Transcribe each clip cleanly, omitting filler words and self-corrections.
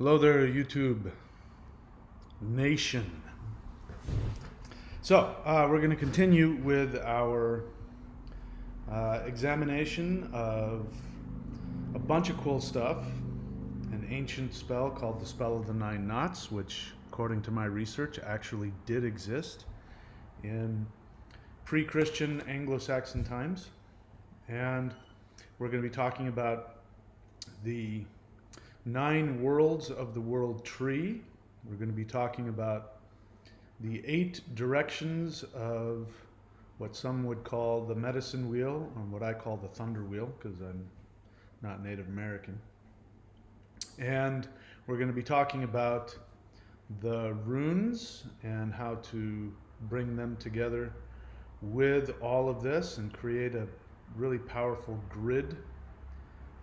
Hello there, YouTube Nation. So, we're going to continue with our examination of a bunch of cool stuff. An ancient spell called the Spell of the Nine Knots, which, according to my research, actually did exist in pre-Christian Anglo-Saxon times. And we're going to be talking about the 9 worlds of the world tree. We're going to be talking about the 8 directions of what some would call the medicine wheel, and what I call the thunder wheel, because I'm not Native American. And we're going to be talking about the runes and how to bring them together with all of this and create a really powerful grid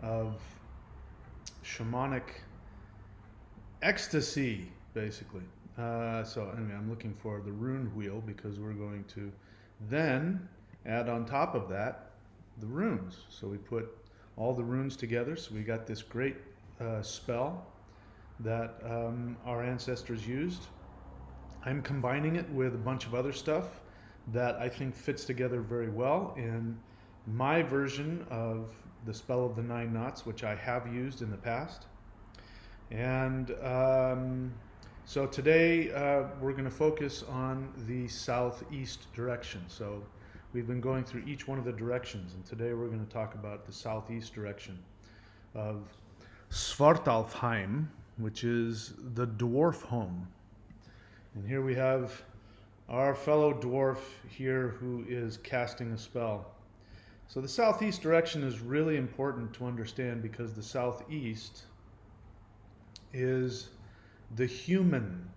of shamanic ecstasy, basically. So anyway, I'm looking for the rune wheel because we're going to then add on top of that the runes. So we put all the runes together, so we got this great spell that our ancestors used. I'm combining it with a bunch of other stuff that I think fits together very well in my version of the Spell of the Nine Knots, which I have used in the past. And so today we're going to focus on the southeast direction. So we've been going through each one of the directions, and today we're going to talk about the southeast direction of Svartalfheim, which is the dwarf home. And here we have our fellow dwarf here who is casting a spell. So the southeast direction is really important to understand because the southeast is the human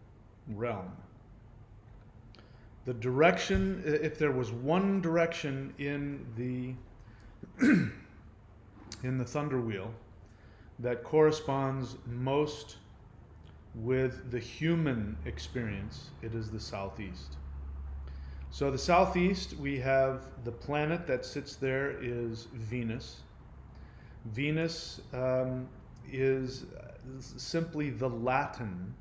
realm. The direction, if there was one direction in the in the thunder wheel that corresponds most with the human experience, it is the southeast. So the southeast, we have the planet that sits there is Venus. Venus is simply the Latin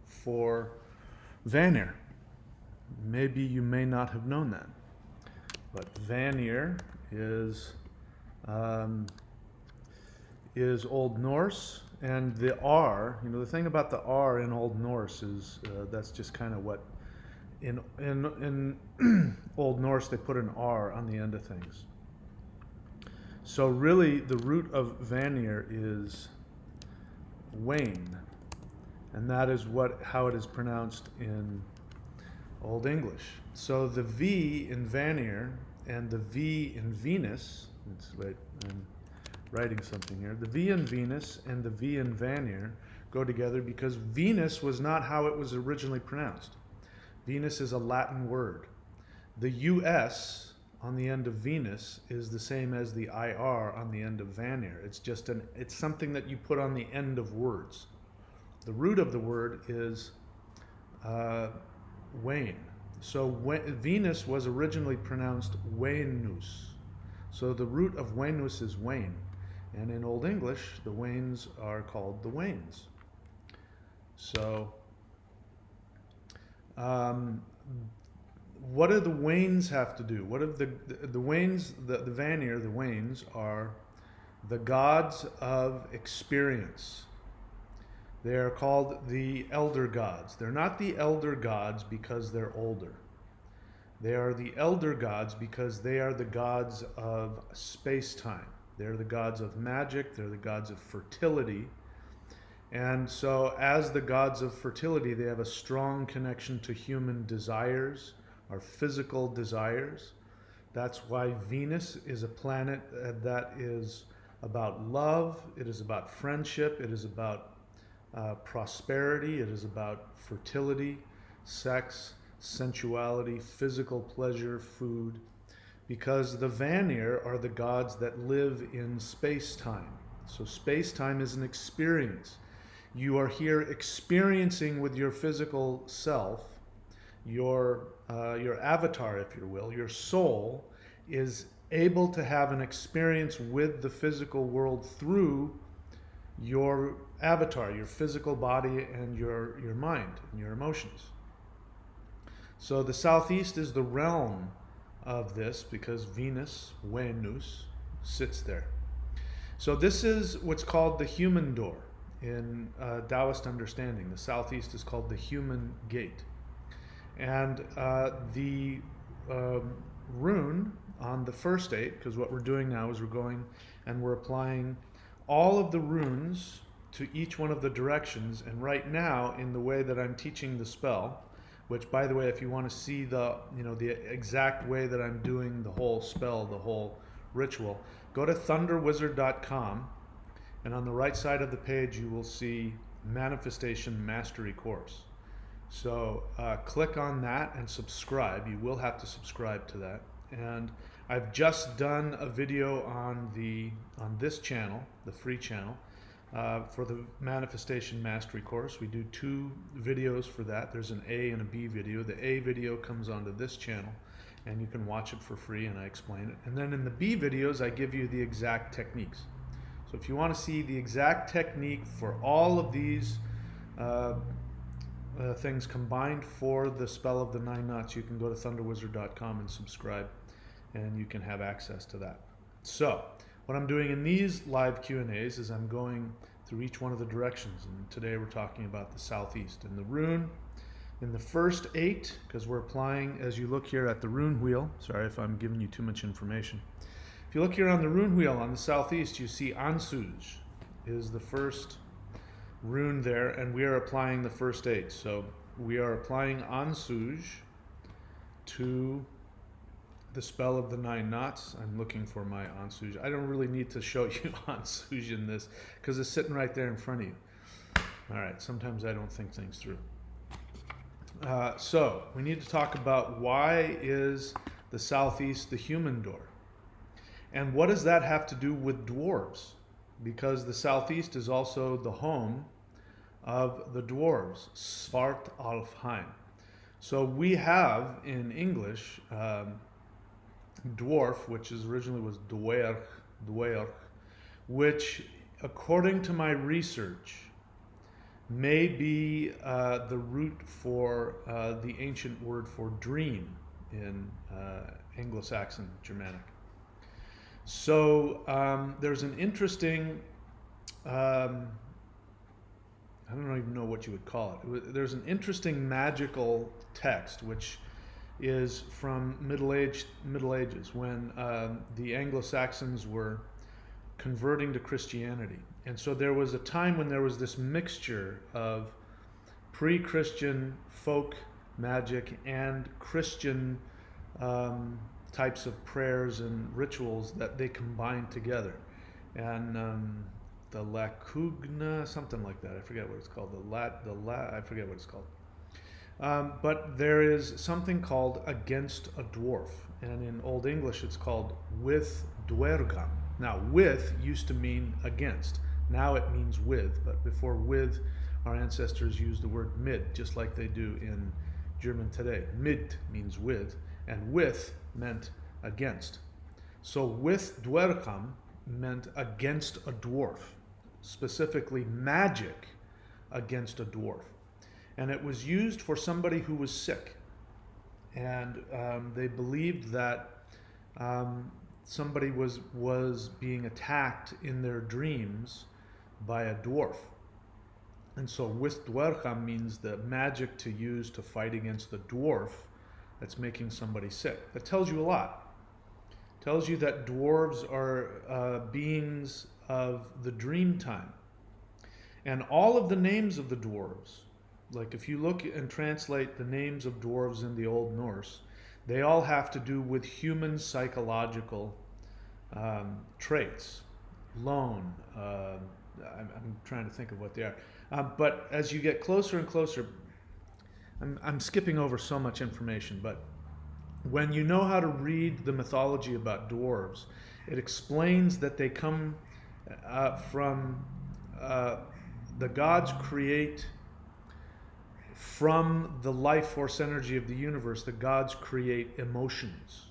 for Vanir. Maybe you may not have known that, but Vanir is Old Norse, and the R. You know, the thing about the R in Old Norse is that's just kind of what. In Old Norse, they put an R on the end of things. So really, the root of Vanir is Wayne, and that is how it is pronounced in Old English. So the V in Vanir and the V in Venus, I'm writing something here, the V in Venus and the V in Vanir go together because Venus was not how it was originally pronounced. Venus is a Latin word. The US on the end of Venus is the same as the IR on the end of Vanir. It's something that you put on the end of words. The root of the word is Wayne. So Venus was originally pronounced Waynus. So the root of Waynus is Wayne. And in Old English, the Waynes are called the Waynes. So what do the Waynes have to do? What do the Waynes, the Vanir, the Waynes are the gods of experience. They are called the elder gods. They're not the elder gods because they're older. They are the elder gods because they are the gods of space-time. They're the gods of magic. They're the gods of fertility. And so as the gods of fertility, they have a strong connection to human desires, our physical desires. That's why Venus is a planet that is about love, it is about friendship, it is about prosperity, it is about fertility, sex, sensuality, physical pleasure, food, because the Vanir are the gods that live in space-time. So space-time is an experience. You are here experiencing with your physical self, your avatar, if you will, your soul is able to have an experience with the physical world through your avatar, your physical body, and your mind and your emotions. So the Southeast is the realm of this because Venus, sits there. So this is what's called the human door in Taoist understanding. The Southeast is called the human gate. And the rune on the first 8, because what we're doing now is we're going and we're applying all of the runes to each one of the directions. And right now, in the way that I'm teaching the spell, which, by the way, if you want to see the exact way that I'm doing the whole spell, the whole ritual, go to thunderwizard.com, and on the right side of the page you will see Manifestation Mastery Course. So click on that and subscribe. You will have to subscribe to that. And I've just done a video on this channel, the free channel, for the Manifestation Mastery Course. We do 2 videos for that. There's an A and a B video. The A video comes onto this channel, and you can watch it for free, and I explain it. And then in the B videos, I give you the exact techniques. So if you want to see the exact technique for all of these things combined for the spell of the 9 knots, you can go to thunderwizard.com and subscribe, and you can have access to that. So what I'm doing in these live Q&As is I'm going through each one of the directions, and today we're talking about the Southeast. And the rune in the first 8, because we're applying, as you look here at the rune wheel, sorry if I'm giving you too much information. If you look here on the rune wheel on the Southeast, you see Ansuz is the first rune there, and we are applying the first 8. So we are applying Ansuz to the spell of the 9 knots. I'm looking for my Ansuz. I don't really need to show you Ansuz in this because it's sitting right there in front of you. All right, sometimes I don't think things through. So we need to talk about why is the Southeast the human door? And what does that have to do with dwarves? Because the Southeast is also the home of the dwarves, Svartalfheim. So we have in English dwarf, which originally was dwerg, which according to my research may be the root for the ancient word for dream in Anglo-Saxon Germanic. So there's an interesting, I don't even know what you would call it. There's an interesting magical text which is from Middle Ages when the Anglo-Saxons were converting to Christianity. And so there was a time when there was this mixture of pre-Christian folk magic and Christian types of prayers and rituals that they combined together. And the lacugna, something like that, I forget what it's called. I forget what it's called. But there is something called against a dwarf, and in Old English it's called with dwergam. Now, with used to mean against. Now it means with, but before with, our ancestors used the word mid, just like they do in German today. Mit means with, and with meant against. So with dwergam meant against a dwarf, specifically magic against a dwarf. And it was used for somebody who was sick. And they believed that somebody was being attacked in their dreams by a dwarf. And so with dwergam means the magic to use to fight against the dwarf that's making somebody sick. That tells you a lot. It tells you that dwarves are beings of the dream time. And all of the names of the dwarves, like if you look and translate the names of dwarves in the Old Norse, they all have to do with human psychological traits. Lone, I'm trying to think of what they are. But as you get closer and closer, I'm skipping over so much information, but when you know how to read the mythology about dwarves, it explains that they come from the gods create from the life force energy of the universe. The gods create emotions.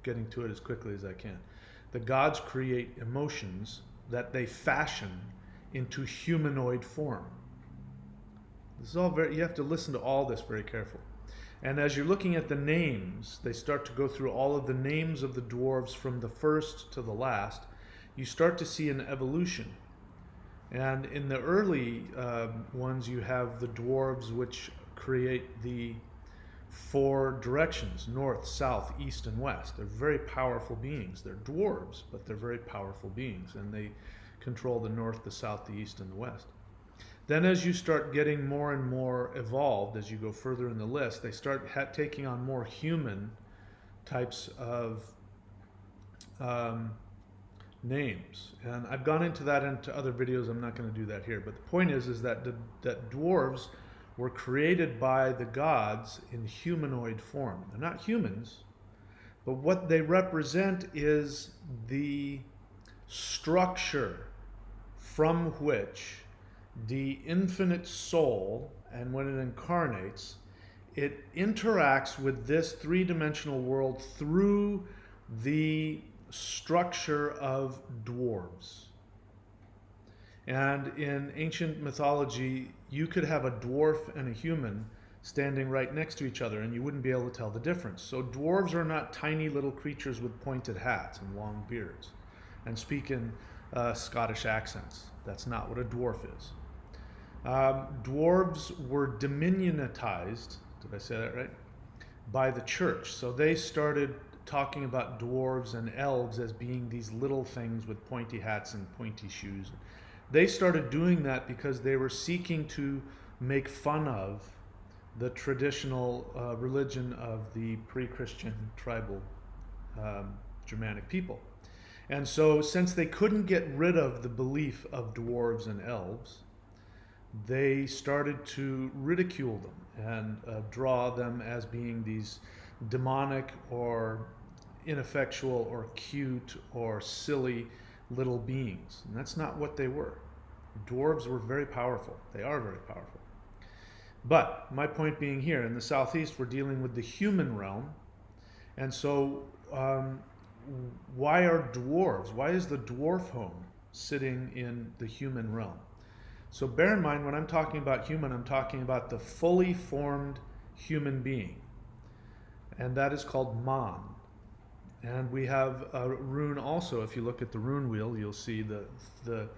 Getting to it as quickly as I can. The gods create emotions that they fashion into humanoid form. This is all you have to listen to all this very carefully. And as you're looking at the names, they start to go through all of the names of the dwarves from the first to the last. You start to see an evolution. And in the early ones, you have the dwarves, which create the 4 directions: north, south, east, and west. They're very powerful beings. They're dwarves, but they're very powerful beings, and they control the north, the south, the east, and the west. Then as you start getting more and more evolved, as you go further in the list, they start taking on more human types of names. And I've gone into that into other videos. I'm not going to do that here. But the point is that that dwarves were created by the gods in humanoid form. They're not humans, but what they represent is the structure from which the infinite soul, and when it incarnates, it interacts with this 3-dimensional world through the structure of dwarves. And in ancient mythology, you could have a dwarf and a human standing right next to each other, and you wouldn't be able to tell the difference. So dwarves are not tiny little creatures with pointed hats and long beards and speak in Scottish accents. That's not what a dwarf is. Dwarves were dominionized, did I say that right, by the church. So they started talking about dwarves and elves as being these little things with pointy hats and pointy shoes. They started doing that because they were seeking to make fun of the traditional religion of the pre-Christian tribal Germanic people. And so since they couldn't get rid of the belief of dwarves and elves, they started to ridicule them and draw them as being these demonic or ineffectual or cute or silly little beings. And that's not what they were. Dwarves were very powerful. They are very powerful. But my point being, here in the Southeast, we're dealing with the human realm. And so why are dwarves? Why is the dwarf home sitting in the human realm? So bear in mind, when I'm talking about human, I'm talking about the fully formed human being. And that is called Man. And we have a rune also. If you look at the rune wheel, you'll see the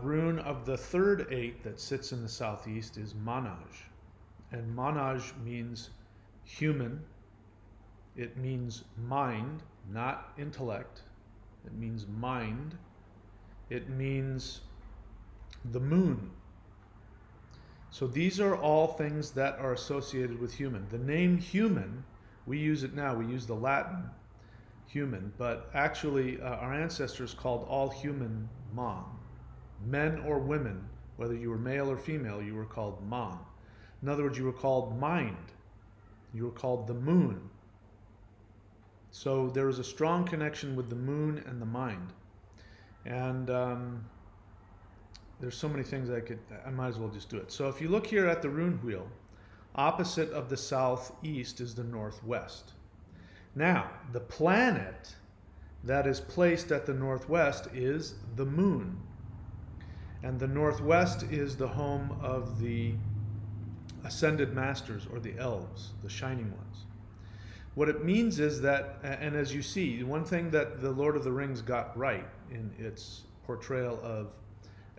rune of the 3rd 8 that sits in the Southeast is Manaj. And Manaj means human. It means mind, not intellect. It means mind. It means the moon. So these are all things that are associated with human. The name human, we use it now, we use the Latin human, but actually our ancestors called all human Man. Men or women, whether you were male or female, you were called Man. In other words, you were called mind. You were called the moon. So there is a strong connection with the moon and the mind. And there's so many things I might as well just do it. So if you look here at the rune wheel, opposite of the southeast is the northwest. Now, the planet that is placed at the northwest is the moon. And the northwest is the home of the ascended masters, or the elves, the shining ones. What it means is that, and as you see, one thing that the Lord of the Rings got right in its portrayal of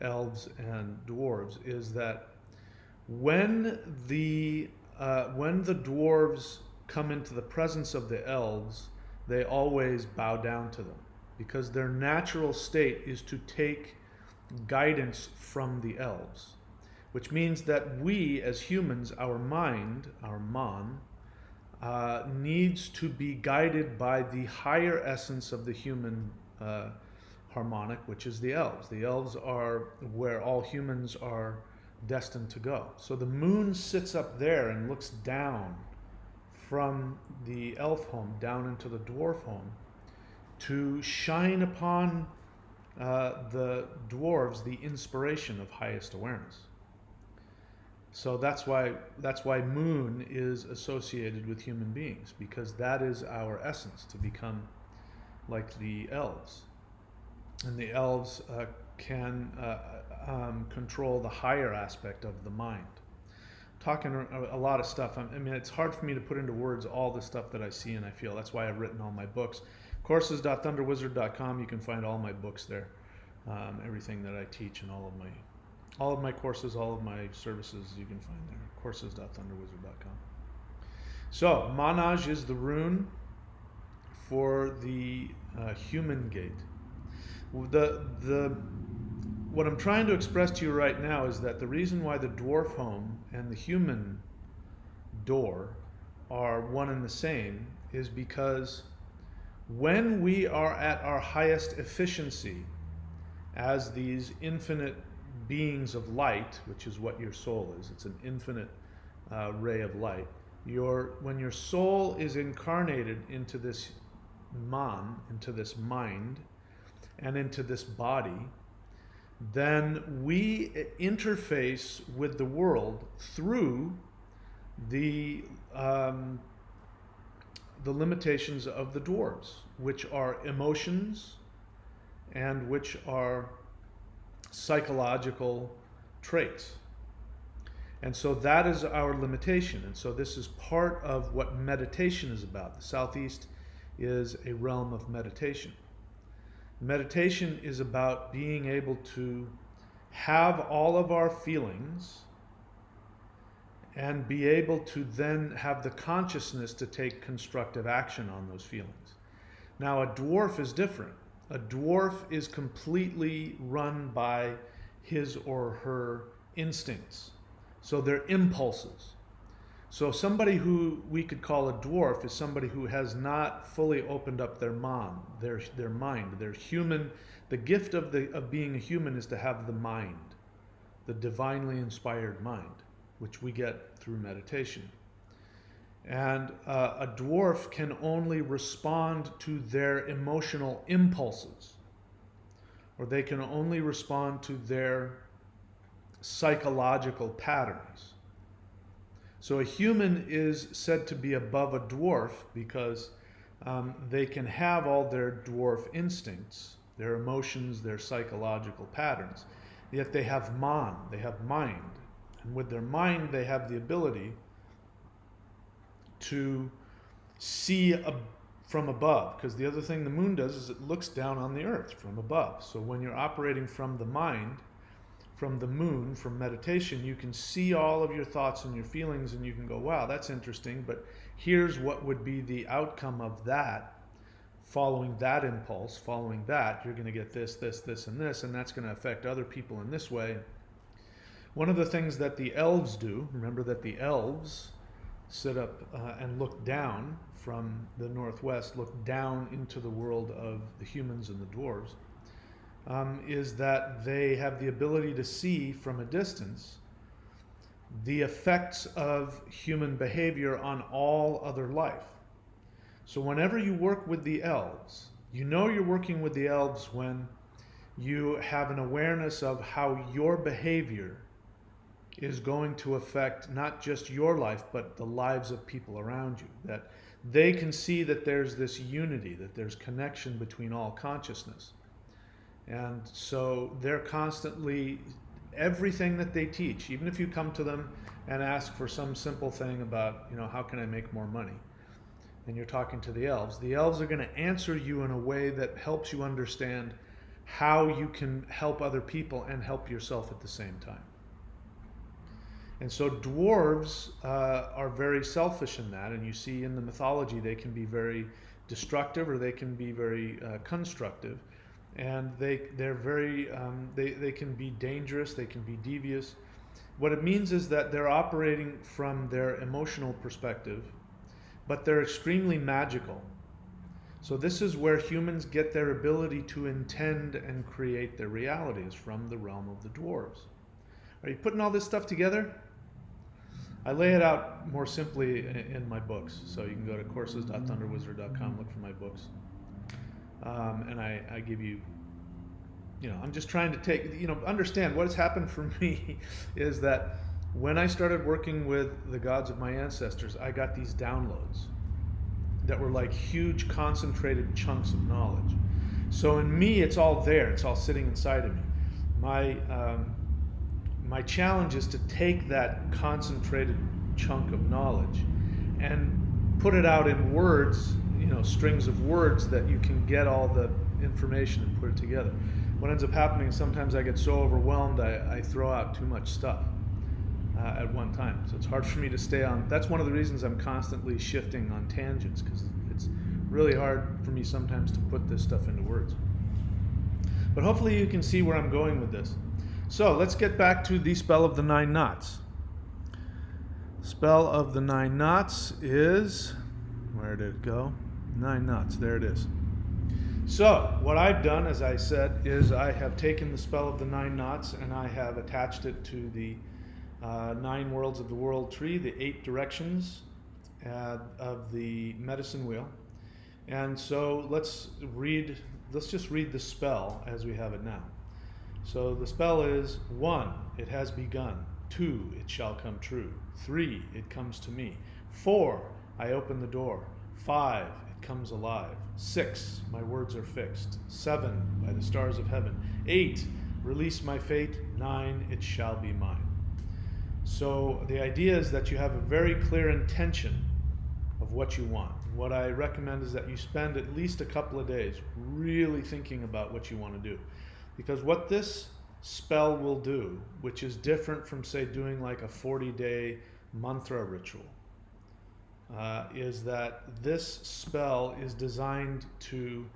elves and dwarves is that when the dwarves come into the presence of the elves, they always bow down to them, because their natural state is to take guidance from the elves, which means that we as humans, our mind, our Man, needs to be guided by the higher essence of the human harmonic, which is the elves. The elves are where all humans are destined to go. So the moon sits up there and looks down from the elf home down into the dwarf home to shine upon the dwarves the inspiration of highest awareness. So that's why moon is associated with human beings, because that is our essence, to become like the elves. And the elves can control the higher aspect of the mind. Talking a lot of stuff. I mean, it's hard for me to put into words all the stuff that I see and I feel. That's why I've written all my books. Courses.thunderwizard.com. You can find all my books there, everything that I teach, and all of my courses, all of my services. You can find there. Courses.thunderwizard.com. So Manaj is the rune for the human gate. What I'm trying to express to you right now is that the reason why the dwarf home and the human door are one and the same is because when we are at our highest efficiency as these infinite beings of light, which is what your soul is, it's an infinite ray of light. When your soul is incarnated into this into this mind, and into this body, then we interface with the world through the limitations of the dwarves, which are emotions and which are psychological traits. And so that is our limitation. And so this is part of what meditation is about. The SouthEast is a realm of meditation. Meditation is about being able to have all of our feelings and be able to then have the consciousness to take constructive action on those feelings. Now, a dwarf is different. A dwarf is completely run by his or her instincts. So they're impulses. So somebody who we could call a dwarf is somebody who has not fully opened up their mind, their human. The gift of being a human is to have the mind, the divinely inspired mind, which we get through meditation. And a dwarf can only respond to their emotional impulses, or they can only respond to their psychological patterns. So a human is said to be above a dwarf because they can have all their dwarf instincts, their emotions, their psychological patterns, yet they have mind. And with their mind, they have the ability to see from above, because the other thing the moon does is it looks down on the earth from above. So when you're operating from the mind, from the moon, from meditation, you can see all of your thoughts and your feelings, and you can go, wow, that's interesting, but here's what would be the outcome of that. Following that impulse, following that, you're going to get this, this, this, and this, and that's going to affect other people in this way. One of the things that the elves do, remember that the elves sit up and look down from the northwest, look down into the world of the humans and the dwarves, is that they have the ability to see from a distance the effects of human behavior on all other life. So whenever you work with the elves, you know you're working with the elves when you have an awareness of how your behavior is going to affect not just your life, but the lives of people around you. That they can see that there's this unity, that there's connection between all consciousness. And so they're constantly, everything that they teach, even if you come to them and ask for some simple thing about, how can I make more money? And you're talking to the elves are going to answer you in a way that helps you understand how you can help other people and help yourself at the same time. And so dwarves are very selfish in that, and you see in the mythology they can be very destructive or they can be very constructive. And they're very they can be dangerous, they can be devious. What it means is that they're operating from their emotional perspective, but they're extremely magical. So this is where humans get their ability to intend and create their realities, from the realm of the dwarves. Are you putting all this stuff together? I lay it out more simply in my books. So you can go to courses.thunderwizard.com, look for my books. And I give you, I'm just trying to take, understand what has happened for me is that when I started working with the gods of my ancestors, I got these downloads that were like huge concentrated chunks of knowledge. So in me, it's all there. It's all sitting inside of me. My my challenge is to take that concentrated chunk of knowledge and put it out in words, strings of words that you can get all the information and put it together. What ends up happening is sometimes I get so overwhelmed I throw out too much stuff at one time. So it's hard for me to stay on. That's one of the reasons I'm constantly shifting on tangents, because it's really hard for me sometimes to put this stuff into words. But hopefully you can see where I'm going with this. So let's get back to the spell of the 9 knots. Spell of the 9 knots is, where did it go? 9 knots, there it is. So what I've done, as I said, is I have taken the spell of the 9 knots and I have attached it to the 9 worlds of the world tree, the 8 directions of the medicine wheel. And so let's just read the spell as we have it now. So the spell is 1, it has begun. 2, it shall come true. 3, it comes to me. 4, I open the door. 5, it comes alive. 6, my words are fixed. 7, by the stars of heaven. 8, release my fate. 9, it shall be mine. So the idea is that you have a very clear intention of what you want. What I recommend is that you spend at least a couple of days really thinking about what you want to do. Because what this spell will do, which is different from, say, doing like a 40-day mantra ritual, is that this spell is designed to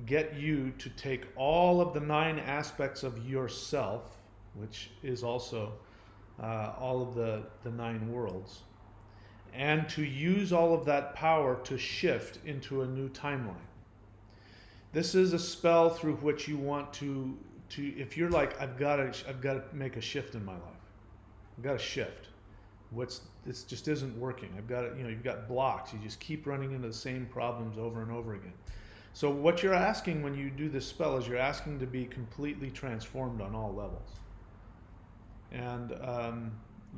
get you to take all of the 9 aspects of yourself, which is also all of the 9 worlds, and to use all of that power to shift into a new timeline. This is a spell through which you want to if you're like, I've got to make a shift in my life. I've got to shift. This just isn't working. I've got to, you've got blocks. You just keep running into the same problems over and over again. So what you're asking when you do this spell is you're asking to be completely transformed on all levels. And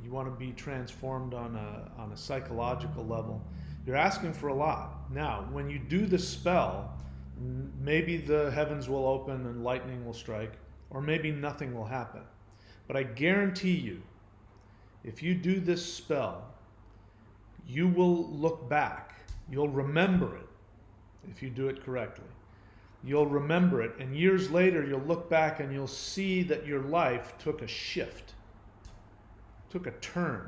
you want to be transformed on a psychological level. You're asking for a lot. Now, when you do the spell, maybe the heavens will open and lightning will strike, or maybe nothing will happen. But I guarantee you, if you do this spell, you will look back. You'll remember it if you do it correctly. You'll remember it, and years later you'll look back and you'll see that your life took a shift, took a turn.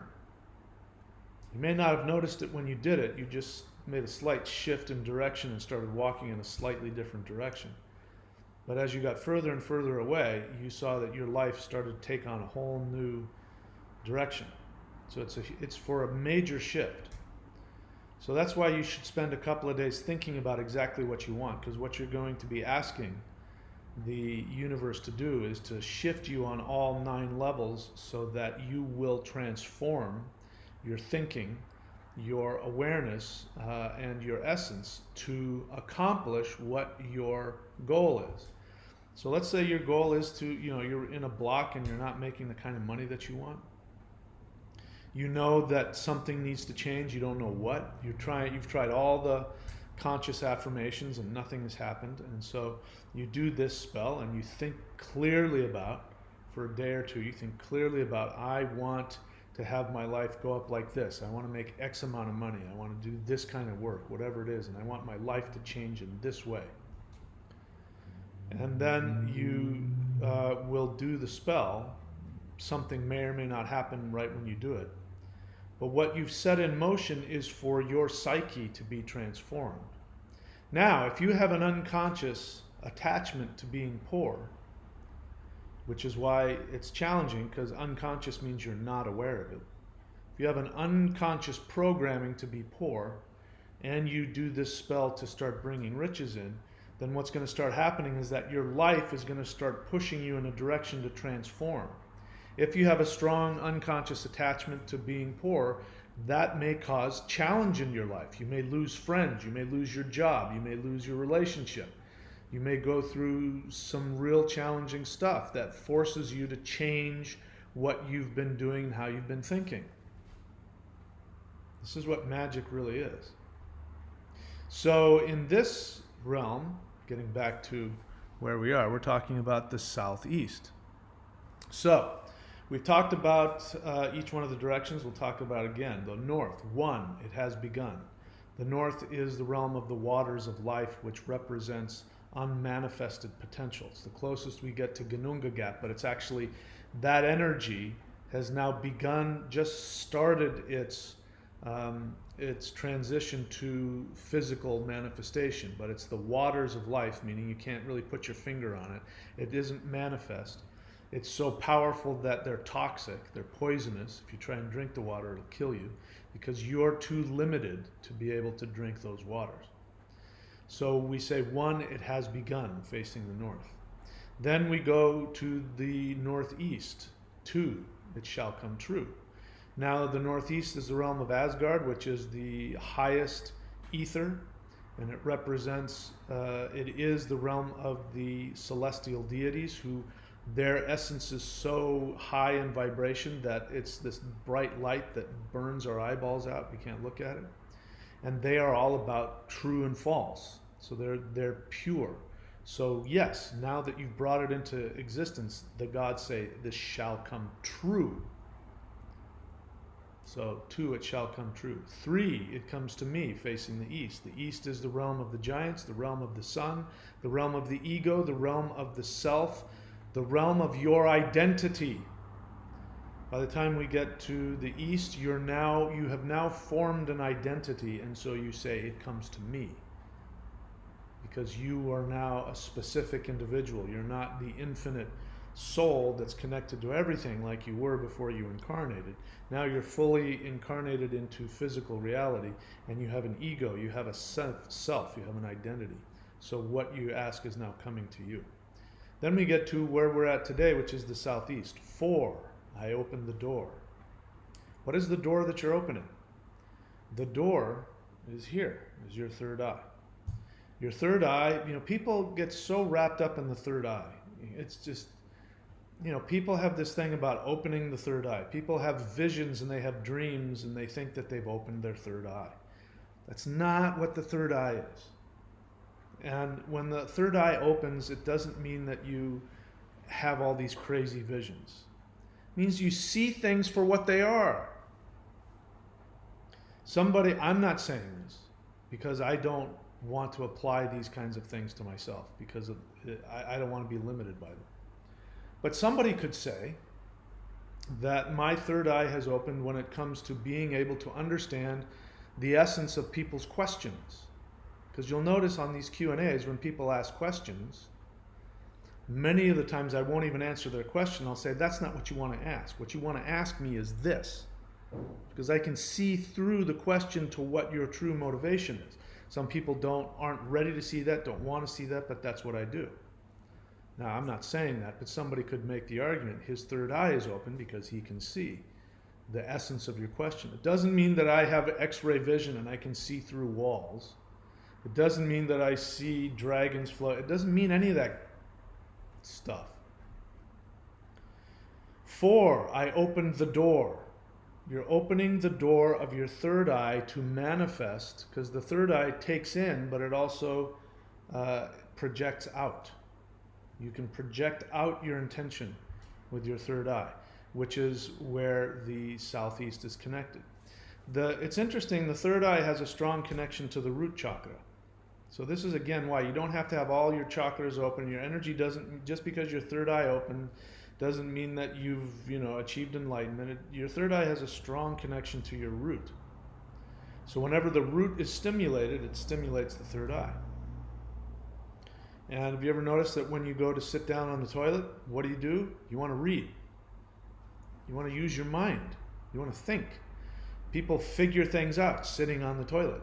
You may not have noticed it when you did it. You just made a slight shift in direction and started walking in a slightly different direction. But as you got further and further away, you saw that your life started to take on a whole new direction. So it's for a major shift. So that's why you should spend a couple of days thinking about exactly what you want, because what you're going to be asking the universe to do is to shift you on all 9 levels so that you will transform your thinking, your awareness, and your essence to accomplish what your goal is. So let's say your goal is to, you're in a block and you're not making the kind of money that you want. You know that something needs to change. You don't know what. You've tried all the conscious affirmations and nothing has happened. And so you do this spell and you think clearly about, for a day or two, you think clearly about, I want to have my life go up like this. I want to make X amount of money. I want to do this kind of work, whatever it is. And I want my life to change in this way. And then you will do the spell. Something may or may not happen right when you do it. But what you've set in motion is for your psyche to be transformed. Now, if you have an unconscious attachment to being poor, which is why it's challenging, because unconscious means you're not aware of it. If you have an unconscious programming to be poor, and you do this spell to start bringing riches in, then what's going to start happening is that your life is going to start pushing you in a direction to transform. If you have a strong unconscious attachment to being poor, that may cause challenge in your life. You may lose friends, you may lose your job, you may lose your relationship. You may go through some real challenging stuff that forces you to change what you've been doing and how you've been thinking. This is what magic really is. So in this realm, getting back to where we are, we're talking about the Southeast. So, we've talked about each one of the directions. We'll talk about again. The north, one, it has begun. The north is the realm of the waters of life, which represents unmanifested potentials. The closest we get to Gunungagat, but it's actually that energy has now begun, just started its transition to physical manifestation, but it's the waters of life, meaning you can't really put your finger on it. It isn't manifest. It's so powerful that they're toxic, they're poisonous. If you try and drink the water, it'll kill you because you're too limited to be able to drink those waters. So we say, one, it has begun, facing the north. Then we go to the northeast. Two, it shall come true. Now the northeast is the realm of Asgard, which is the highest ether, and it represents, it is the realm of the celestial deities who their essence is so high in vibration that it's this bright light that burns our eyeballs out. We can't look at it. And they are all about true and false. So they're pure. So yes, now that you've brought it into existence, the gods say, this shall come true. So two, it shall come true. Three, it comes to me, facing the east. The east is the realm of the giants, the realm of the sun, the realm of the ego, the realm of the self, the realm of your identity. By the time we get to the east, you have now formed an identity, and so you say, it comes to me. Because you are now a specific individual. You're not the infinite soul that's connected to everything like you were before you incarnated. Now you're fully incarnated into physical reality, and you have an ego, you have a self, you have an identity. So what you ask is now coming to you. Then we get to where we're at today, which is the southeast. Four, I open the door. What is the door that you're opening? The door is here, is your third eye. Your third eye, people get so wrapped up in the third eye. It's just, people have this thing about opening the third eye. People have visions and they have dreams and they think that they've opened their third eye. That's not what the third eye is. And when the third eye opens, it doesn't mean that you have all these crazy visions. It means you see things for what they are. I'm not saying this because I don't want to apply these kinds of things to myself because I don't want to be limited by them. But somebody could say that my third eye has opened when it comes to being able to understand the essence of people's questions. Because you'll notice on these Q&As, when people ask questions, many of the times I won't even answer their question. I'll say, that's not what you want to ask. What you want to ask me is this. Because I can see through the question to what your true motivation is. Some people aren't ready to see that, don't want to see that, but that's what I do. Now, I'm not saying that, but somebody could make the argument his third eye is open because he can see the essence of your question. It doesn't mean that I have X-ray vision and I can see through walls. It doesn't mean that I see dragons float. It doesn't mean any of that stuff. 4, I opened the door. You're opening the door of your third eye to manifest, because the third eye takes in, but it also projects out. You can project out your intention with your third eye, which is where the southeast is connected. It's interesting, the third eye has a strong connection to the root chakra. So this is again why you don't have to have all your chakras open. Your energy doesn't, just because your third eye open doesn't mean that you've achieved enlightenment. Your third eye has a strong connection to your root. So whenever the root is stimulated, it stimulates the third eye. And have you ever noticed that when you go to sit down on the toilet, what do? You want to read. You want to use your mind. You want to think. People figure things out sitting on the toilet.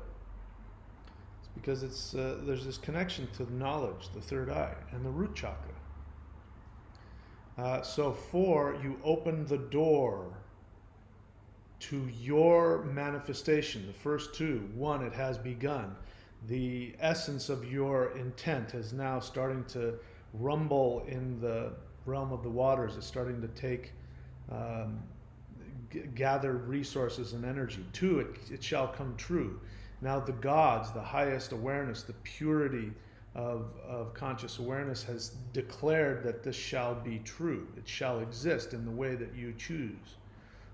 It's because there's this connection to knowledge, the third eye, and the root chakra. So 4, you open the door to your manifestation. The first 2, 1, it has begun. The essence of your intent is now starting to rumble in the realm of the waters. It's starting to take, gather resources and energy. 2, it shall come true. Now the gods, the highest awareness, the purity of conscious awareness has declared that this shall be true. It shall exist in the way that you choose.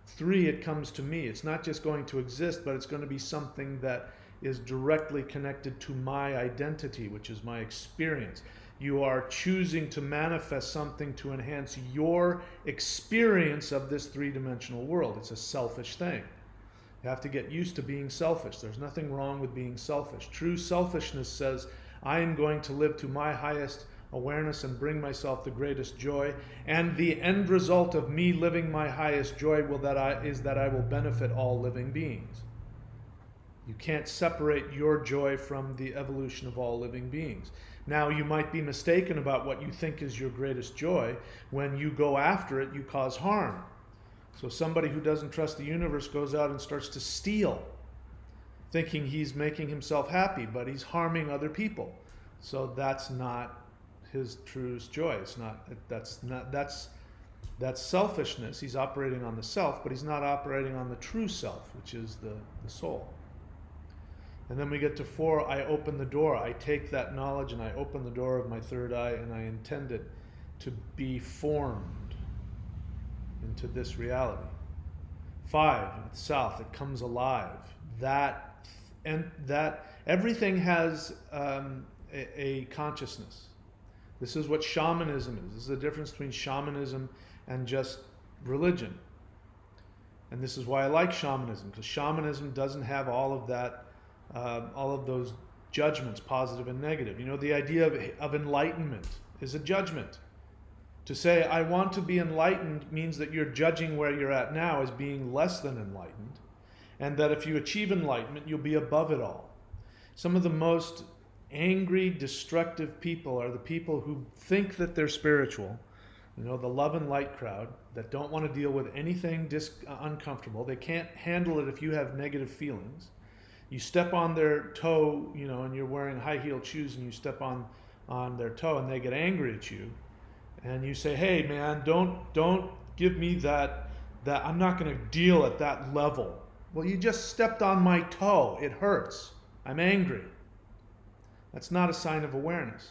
3, it comes to me. It's not just going to exist, but it's going to be something that is directly connected to my identity, which is my experience. You are choosing to manifest something to enhance your experience of this three-dimensional world. It's a selfish thing. You have to get used to being selfish. There's nothing wrong with being selfish. True selfishness says, I am going to live to my highest awareness and bring myself the greatest joy. And the end result of me living my highest joy is that I will benefit all living beings. You can't separate your joy from the evolution of all living beings. Now, you might be mistaken about what you think is your greatest joy. When you go after it, you cause harm. So somebody who doesn't trust the universe goes out and starts to steal, thinking he's making himself happy, but he's harming other people. So that's not his truest joy. It's not, that's selfishness. He's operating on the self, but he's not operating on the true self, which is the soul. And then we get to 4, I open the door. I take that knowledge and I open the door of my third eye and I intend it to be formed into this reality. 5, south, it comes alive. That everything has a consciousness. This is what shamanism is. This is the difference between shamanism and just religion. And this is why I like shamanism, because shamanism doesn't have all of that, all of those judgments, positive and negative. You know, the idea of enlightenment is a judgment. To say, I want to be enlightened means that you're judging where you're at now as being less than enlightened, and that if you achieve enlightenment, you'll be above it all. Some of the most angry, destructive people are the people who think that they're spiritual, you know, the love and light crowd, that don't want to deal with anything uncomfortable. They can't handle it if you have negative feelings. You step on their toe, you know, and you're wearing high-heeled shoes and you step on their toe and they get angry at you. And you say, hey man, don't give me that I'm not going to deal at that level. Well, you just stepped on my toe. It hurts. I'm angry. That's not a sign of awareness.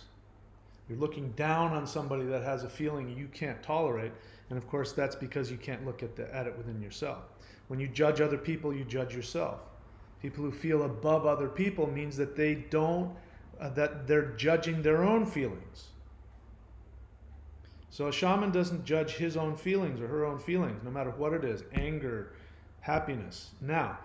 You're looking down on somebody that has a feeling you can't tolerate. And of course, that's because you can't look at it within yourself. When you judge other people, you judge yourself. People who feel above other people means that that they're judging their own feelings. So a shaman doesn't judge his own feelings or her own feelings, no matter what it is, anger, happiness. Now,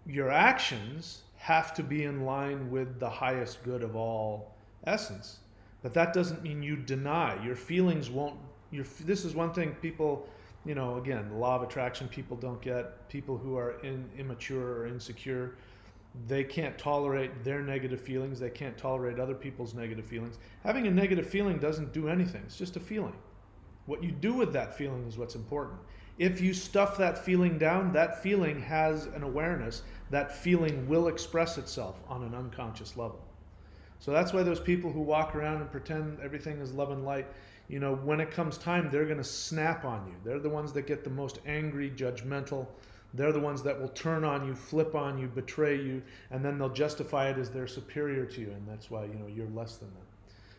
your actions have to be in line with the highest good of all essence, but that doesn't mean you deny. Your feelings won't, this is one thing people, you know, again, the law of attraction people don't get. People who are immature or insecure, they can't tolerate their negative feelings. They can't tolerate other people's negative feelings. Having a negative feeling doesn't do anything. It's just a feeling. What you do with that feeling is what's important. If you stuff that feeling down, that feeling has an awareness. That feeling will express itself on an unconscious level. So that's why those people who walk around and pretend everything is love and light, you know, when it comes time, they're going to snap on you. They're the ones that get the most angry, judgmental. They're the ones that will turn on you, flip on you, betray you, and then they'll justify it as they're superior to you, and that's why, you know, you're less than them.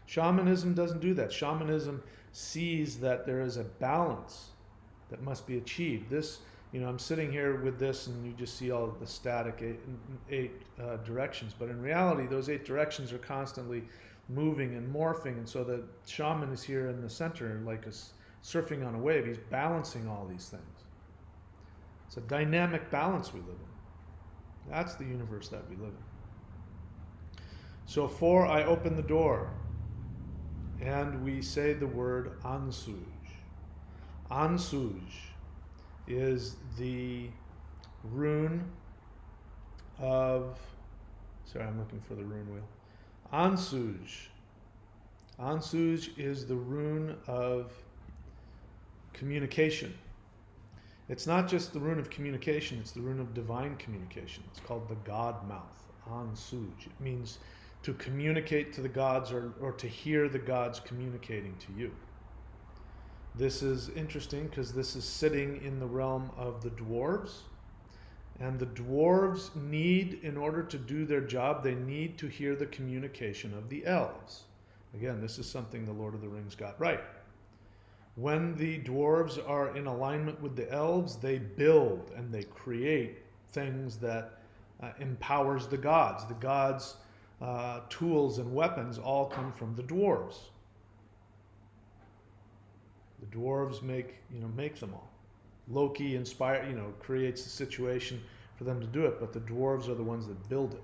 Shamanism doesn't do that. Shamanism sees that there is a balance that must be achieved. This, you know, I'm sitting here with this, and you just see all of the static eight directions, but in reality, those 8 directions are constantly moving and morphing, and so the shaman is here in the center, like surfing on a wave. He's balancing all these things. It's a dynamic balance we live in. That's the universe that we live in. So 4, I open the door, and we say the word Ansuz. Ansuz is the rune of, sorry, I'm looking for the rune wheel. Ansuz. Ansuz is the rune of communication. It's not just the rune of communication, it's the rune of divine communication. It's called the God mouth, Ansuz. It means to communicate to the gods or to hear the gods communicating to you. This is interesting because this is sitting in the realm of the Dwarves. And the dwarves need, in order to do their job, they need to hear the communication of the elves. Again, this is something the Lord of the Rings got right. When the dwarves are in alignment with the elves, they build and they create things that empowers the gods. The gods' tools and weapons all come from the dwarves. The dwarves make them all. Loki creates the situation for them to do it, but the dwarves are the ones that build it.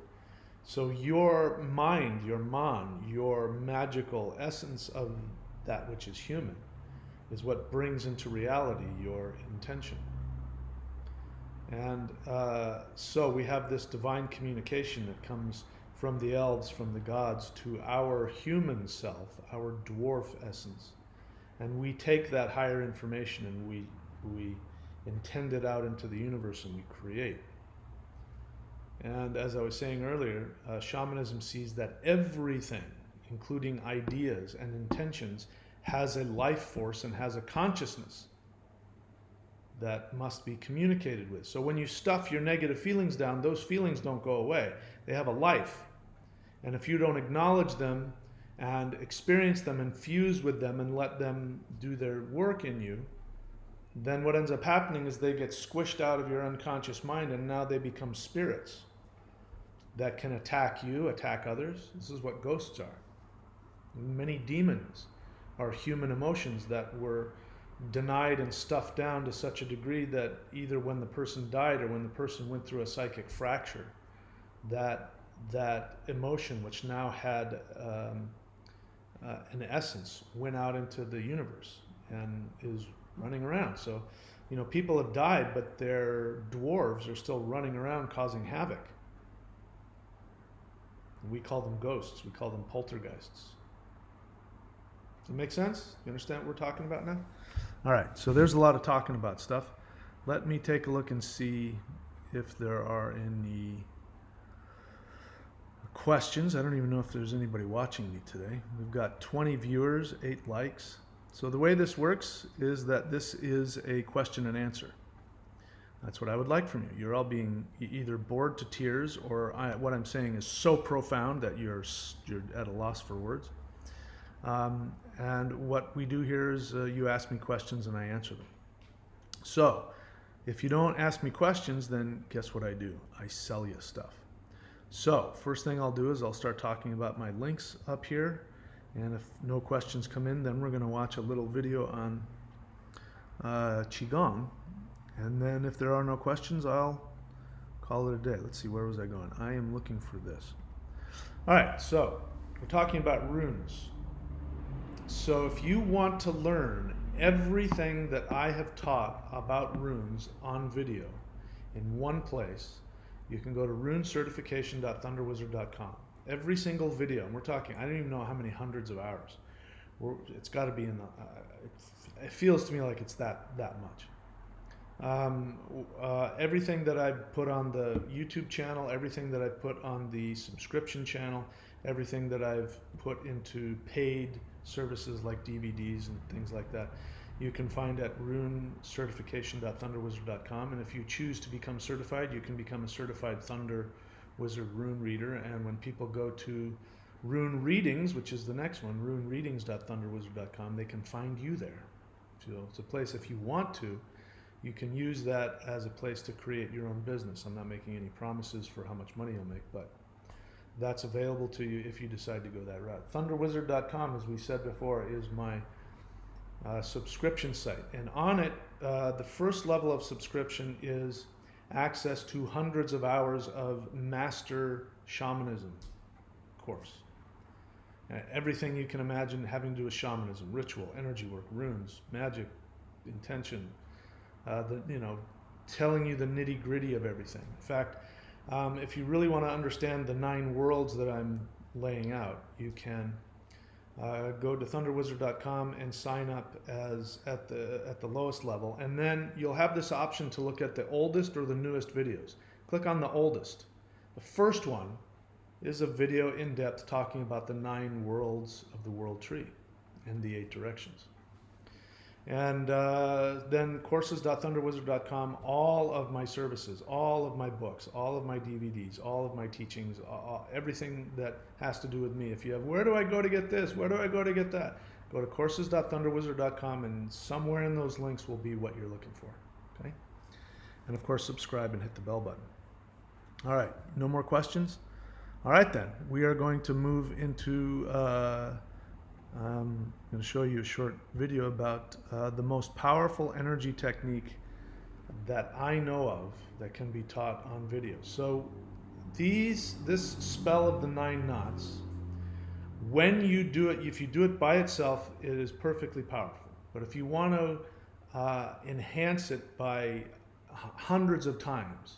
So your mind, your man, your magical essence of that which is human is what brings into reality your intention. And so we have this divine communication that comes from the elves, from the gods, to our human self, our dwarf essence. And we take that higher information and we intend it out into the universe and we create. And as I was saying earlier, shamanism sees that everything, including ideas and intentions, has a life force and has a consciousness that must be communicated with. So when you stuff your negative feelings down, those feelings don't go away. They have a life. And if you don't acknowledge them and experience them and fuse with them and let them do their work in you, then what ends up happening is they get squished out of your unconscious mind, and now they become spirits that can attack you, attack others. This is what ghosts are. Many demons are human emotions that were denied and stuffed down to such a degree that either when the person died or when the person went through a psychic fracture, that emotion, which now had an essence, went out into the universe and is running around. So, people have died, but their dwarves are still running around causing havoc. We call them ghosts. We call them poltergeists. Does it make sense? You understand what we're talking about now? All right, so there's a lot of talking about stuff. Let me take a look and see if there are any questions. I don't even know if there's anybody watching me today. We've got 20 viewers, 8 likes. So the way this works is that this is a question and answer. That's what I would like from you. You're all being either bored to tears, or what I'm saying is so profound that you're at a loss for words. And what we do here is you ask me questions and I answer them. So if you don't ask me questions, then guess what I do? I sell you stuff. So first thing I'll do is I'll start talking about my links up here. And if no questions come in, then we're going to watch a little video on Qi Gong. And then if there are no questions, I'll call it a day. Let's see, where was I going? I am looking for this. All right, so we're talking about runes. So if you want to learn everything that I have taught about runes on video in one place, you can go to runecertification.thunderwizard.com. Every single video, and we're talking, I don't even know how many hundreds of hours. It's got to be in the, it feels to me like it's that much. Everything that I put on the YouTube channel, everything that I put on the subscription channel, everything that I've put into paid services like DVDs and things like that, you can find at runecertification.thunderwizard.com. And if you choose to become certified, you can become a certified Thunder Wizard rune reader. And when people go to rune readings, which is the next one, runereadings.thunderwizard.com, they can find you there. So it's a place, if you want to, you can use that as a place to create your own business. I'm not making any promises for how much money you'll make, but that's available to you if you decide to go that route. Thunderwizard.com, as we said before, is my subscription site. And on it, the first level of subscription is access to hundreds of hours of master shamanism course. Everything you can imagine having to do with shamanism, ritual, energy work, runes, magic, intention, telling you the nitty-gritty of everything. In fact, if you really want to understand the 9 worlds that I'm laying out, you can go to thunderwizard.com and sign up as at the lowest level, and then you'll have this option to look at the oldest or the newest videos. Click on the oldest. The first one is a video in depth talking about the 9 worlds of the world tree and the 8 directions. And then courses.thunderwizard.com, all of my services, all of my books, all of my DVDs, all of my teachings, everything that has to do with me. If you have, where do I go to get this? Where do I go to get that? Go to courses.thunderwizard.com, and somewhere in those links will be what you're looking for. Okay? And of course, subscribe and hit the bell button. All right, no more questions? All right then, we are going to move into, I'm going to show you a short video about the most powerful energy technique that I know of that can be taught on video. So this spell of the 9 knots, when you do it, if you do it by itself, it is perfectly powerful. But if you want to enhance it by hundreds of times,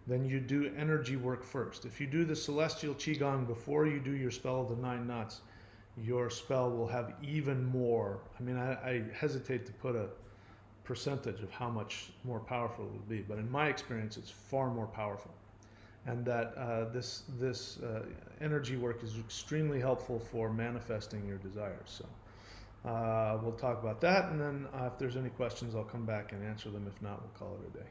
then you do energy work first. If you do the celestial Qi Gong before you do your spell of the 9 knots, your spell will have even more. I mean, I hesitate to put a percentage of how much more powerful it will be, but in my experience, it's far more powerful. And that this energy work is extremely helpful for manifesting your desires. So we'll talk about that, and then if there's any questions, I'll come back and answer them. If not, we'll call it a day.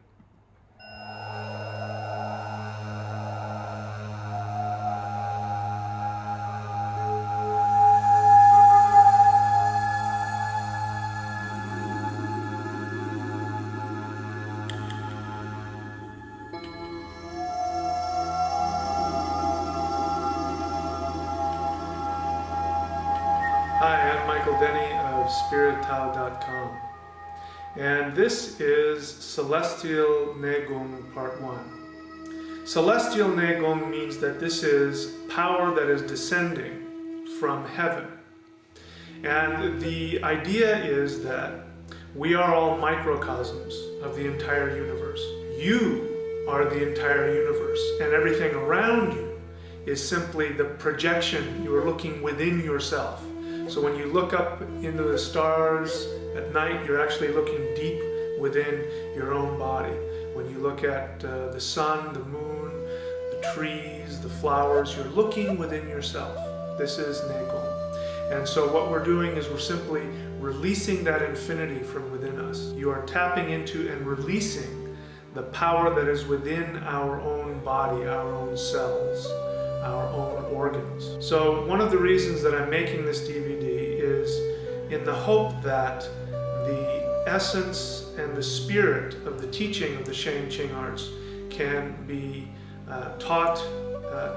Hi, I'm Michael Denny of SpiritTao.com, and this is Celestial Negong Part 1. Celestial Negong means that this is power that is descending from heaven. And the idea is that we are all microcosms of the entire universe. You are the entire universe, and everything around you is simply the projection. You are looking within yourself. So when you look up into the stars at night, you're actually looking deep within your own body. When you look at the sun, the moon, the trees, the flowers, you're looking within yourself. This is Negong. And so what we're doing is we're simply releasing that infinity from within us. You are tapping into and releasing the power that is within our own body, our own cells, our own organs. So one of the reasons that I'm making this DVD is in the hope that the essence and the spirit of the teaching of the Shang-Qing arts can be taught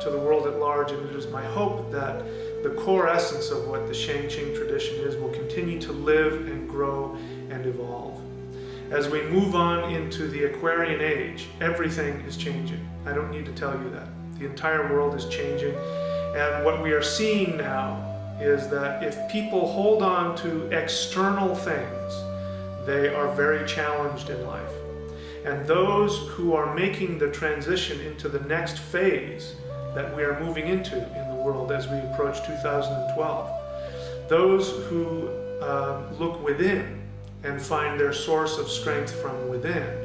to the world at large, and it is my hope that the core essence of what the Shang-Qing tradition is will continue to live and grow and evolve. As we move on into the Aquarian age, everything is changing. I don't need to tell you that. The entire world is changing, and what we are seeing now is that if people hold on to external things, they are very challenged in life. And those who are making the transition into the next phase that we are moving into in the world as we approach 2012, those who look within and find their source of strength from within,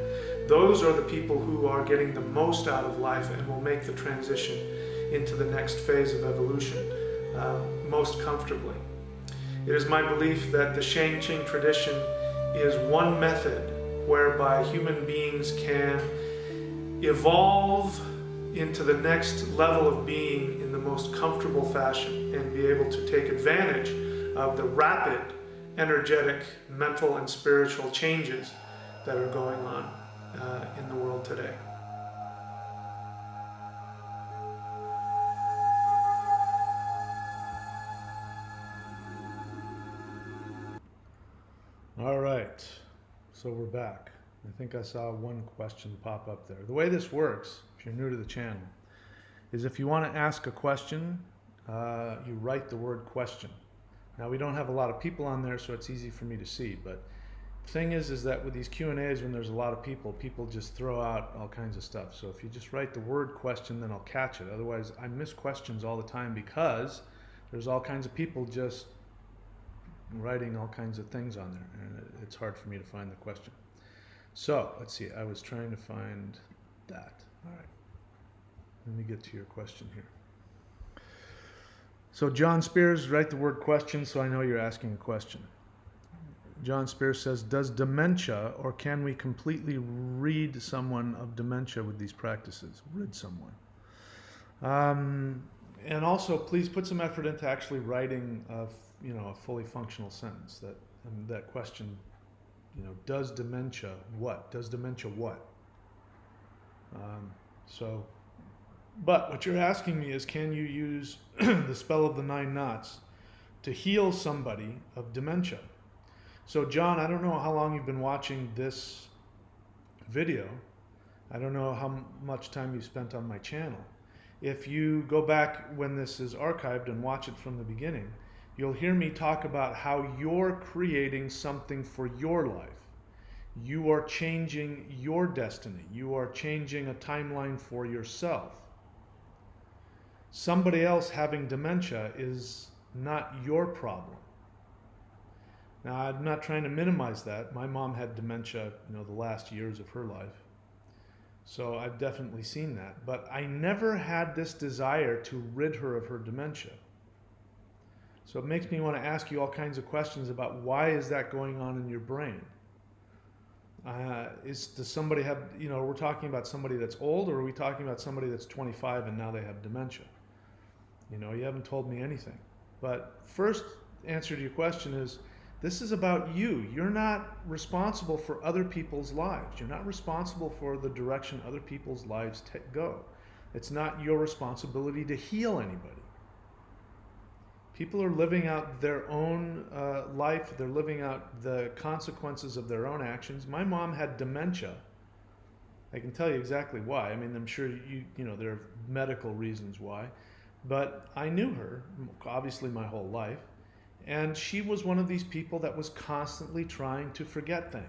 those are the people who are getting the most out of life and will make the transition into the next phase of evolution most comfortably. It is my belief that the Shang-Qing tradition is one method whereby human beings can evolve into the next level of being in the most comfortable fashion and be able to take advantage of the rapid, energetic, mental, and spiritual changes that are going on in the world today. All right, so we're back. I think I saw one question pop up there. The way this works, if you're new to the channel, is if you want to ask a question, you write the word question. Now, we don't have a lot of people on there, so it's easy for me to see, but the thing is that with these Q&As, when there's a lot of people just throw out all kinds of stuff. So if you just write the word question, then I'll catch it. Otherwise, I miss questions all the time because there's all kinds of people just writing all kinds of things on there, and it's hard for me to find the question. So let's see, I was trying to find that. All right, let me get to your question here. So John Spears, write the word question so I know you're asking a question. John Spears says, does dementia, or can we completely rid someone of dementia with these practices? Rid someone. And also, please put some effort into actually writing a fully functional sentence. That question, does dementia what? Does dementia what? So, but what you're asking me is, can you use the spell of the 9 knots to heal somebody of dementia? So, John, I don't know how long you've been watching this video. I don't know how much time you spent on my channel. If you go back when this is archived and watch it from the beginning, you'll hear me talk about how you're creating something for your life. You are changing your destiny. You are changing a timeline for yourself. Somebody else having dementia is not your problem. Now, I'm not trying to minimize that. My mom had dementia, the last years of her life. So I've definitely seen that. But I never had this desire to rid her of her dementia. So it makes me want to ask you all kinds of questions about why is that going on in your brain? Does somebody have, we're talking about somebody that's old, or are we talking about somebody that's 25 and now they have dementia? You haven't told me anything. But first answer to your question is, this is about you. You're not responsible for other people's lives. You're not responsible for the direction other people's lives go. It's not your responsibility to heal anybody. People are living out their own life. They're living out the consequences of their own actions. My mom had dementia. I can tell you exactly why. I mean, I'm sure there are medical reasons why. But I knew her, obviously, my whole life. And she was one of these people that was constantly trying to forget things.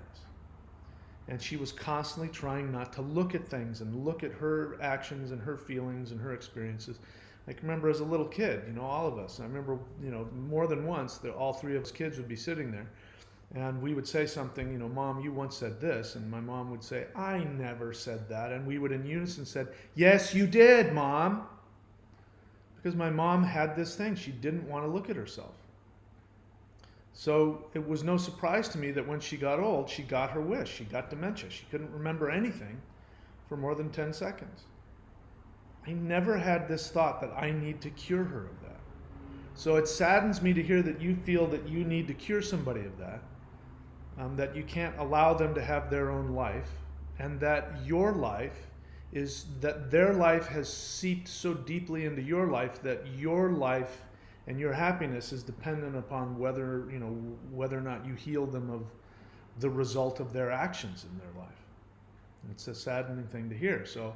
And she was constantly trying not to look at things and look at her actions and her feelings and her experiences. I can remember as a little kid, all of us. I remember, more than once, all 3 of us kids would be sitting there. And we would say something, Mom, you once said this. And my mom would say, I never said that. And we would in unison said, yes, you did, Mom. Because my mom had this thing. She didn't want to look at herself. So it was no surprise to me that when she got old, she got her wish. She got dementia. She couldn't remember anything for more than 10 seconds. I never had this thought that I need to cure her of that. So it saddens me to hear that you feel that you need to cure somebody of that, that you can't allow them to have their own life, and that your life is that their life has seeped so deeply into your life that your life and your happiness is dependent upon whether or not you heal them of the result of their actions in their life. It's a saddening thing to hear. So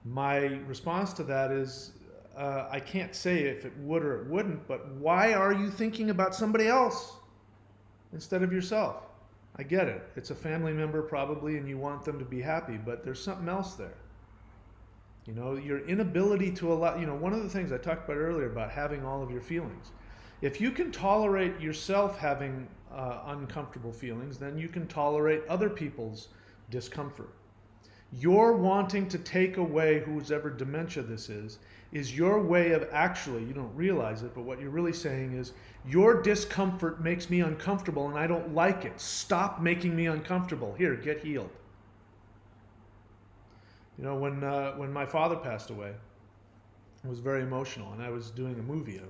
my response to that is, I can't say if it would or it wouldn't, but why are you thinking about somebody else instead of yourself? I get it. It's a family member probably, and you want them to be happy, but there's something else there. Your inability to allow, one of the things I talked about earlier about having all of your feelings. If you can tolerate yourself having uncomfortable feelings, then you can tolerate other people's discomfort. Your wanting to take away whoever dementia this is your way of actually, you don't realize it, but what you're really saying is, your discomfort makes me uncomfortable and I don't like it. Stop making me uncomfortable. Here, get healed. When my father passed away, it was very emotional, and I was doing a movie. I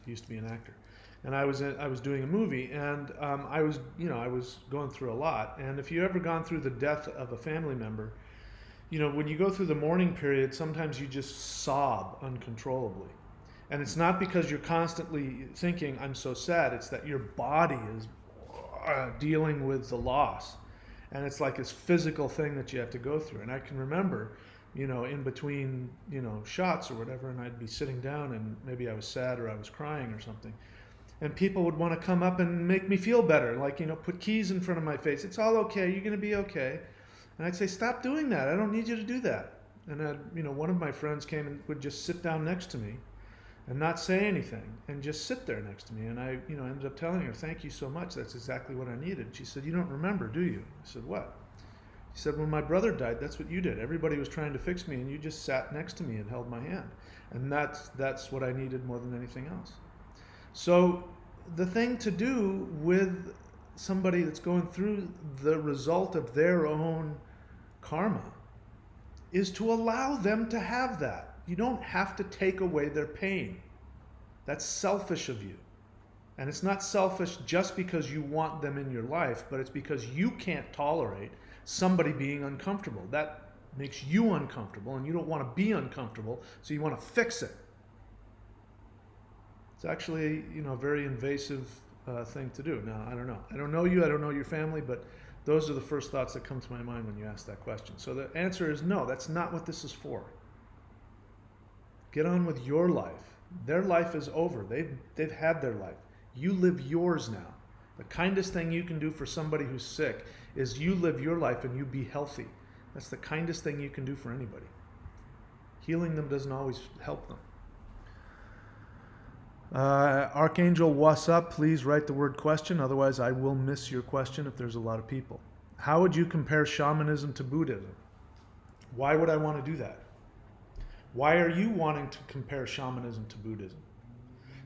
used to be an actor, and I was doing a movie, and I was going through a lot. And if you ever gone through the death of a family member, when you go through the mourning period, sometimes you just sob uncontrollably, and it's not because you're constantly thinking I'm so sad. It's that your body is dealing with the loss. And it's like this physical thing that you have to go through. And I can remember, in between, shots or whatever, and I'd be sitting down and maybe I was sad or I was crying or something. And people would want to come up and make me feel better, like, put keys in front of my face. It's all okay. You're going to be okay. And I'd say, stop doing that. I don't need you to do that. And one of my friends came and would just sit down next to me and not say anything and just sit there next to me. And I, ended up telling her, thank you so much. That's exactly what I needed. She said, you don't remember, do you? I said, what? She said, when my brother died, that's what you did. Everybody was trying to fix me and you just sat next to me and held my hand. And that's what I needed more than anything else. So the thing to do with somebody that's going through the result of their own karma is to allow them to have that. You don't have to take away their pain. That's selfish of you. And it's not selfish just because you want them in your life, but it's because you can't tolerate somebody being uncomfortable. That makes you uncomfortable, and you don't want to be uncomfortable, so you want to fix it. It's actually, a very invasive thing to do. Now, I don't know. I don't know you. I don't know your family, but those are the first thoughts that come to my mind when you ask that question. So the answer is no, that's not what this is for. Get on with your life. Their life is over. They've had their life. You live yours now. The kindest thing you can do for somebody who's sick is you live your life and you be healthy. That's the kindest thing you can do for anybody. Healing them doesn't always help them. Archangel, what's up? Please write the word question. Otherwise, I will miss your question if there's a lot of people. How would you compare shamanism to Buddhism? Why would I want to do that? Why are you wanting to compare shamanism to Buddhism?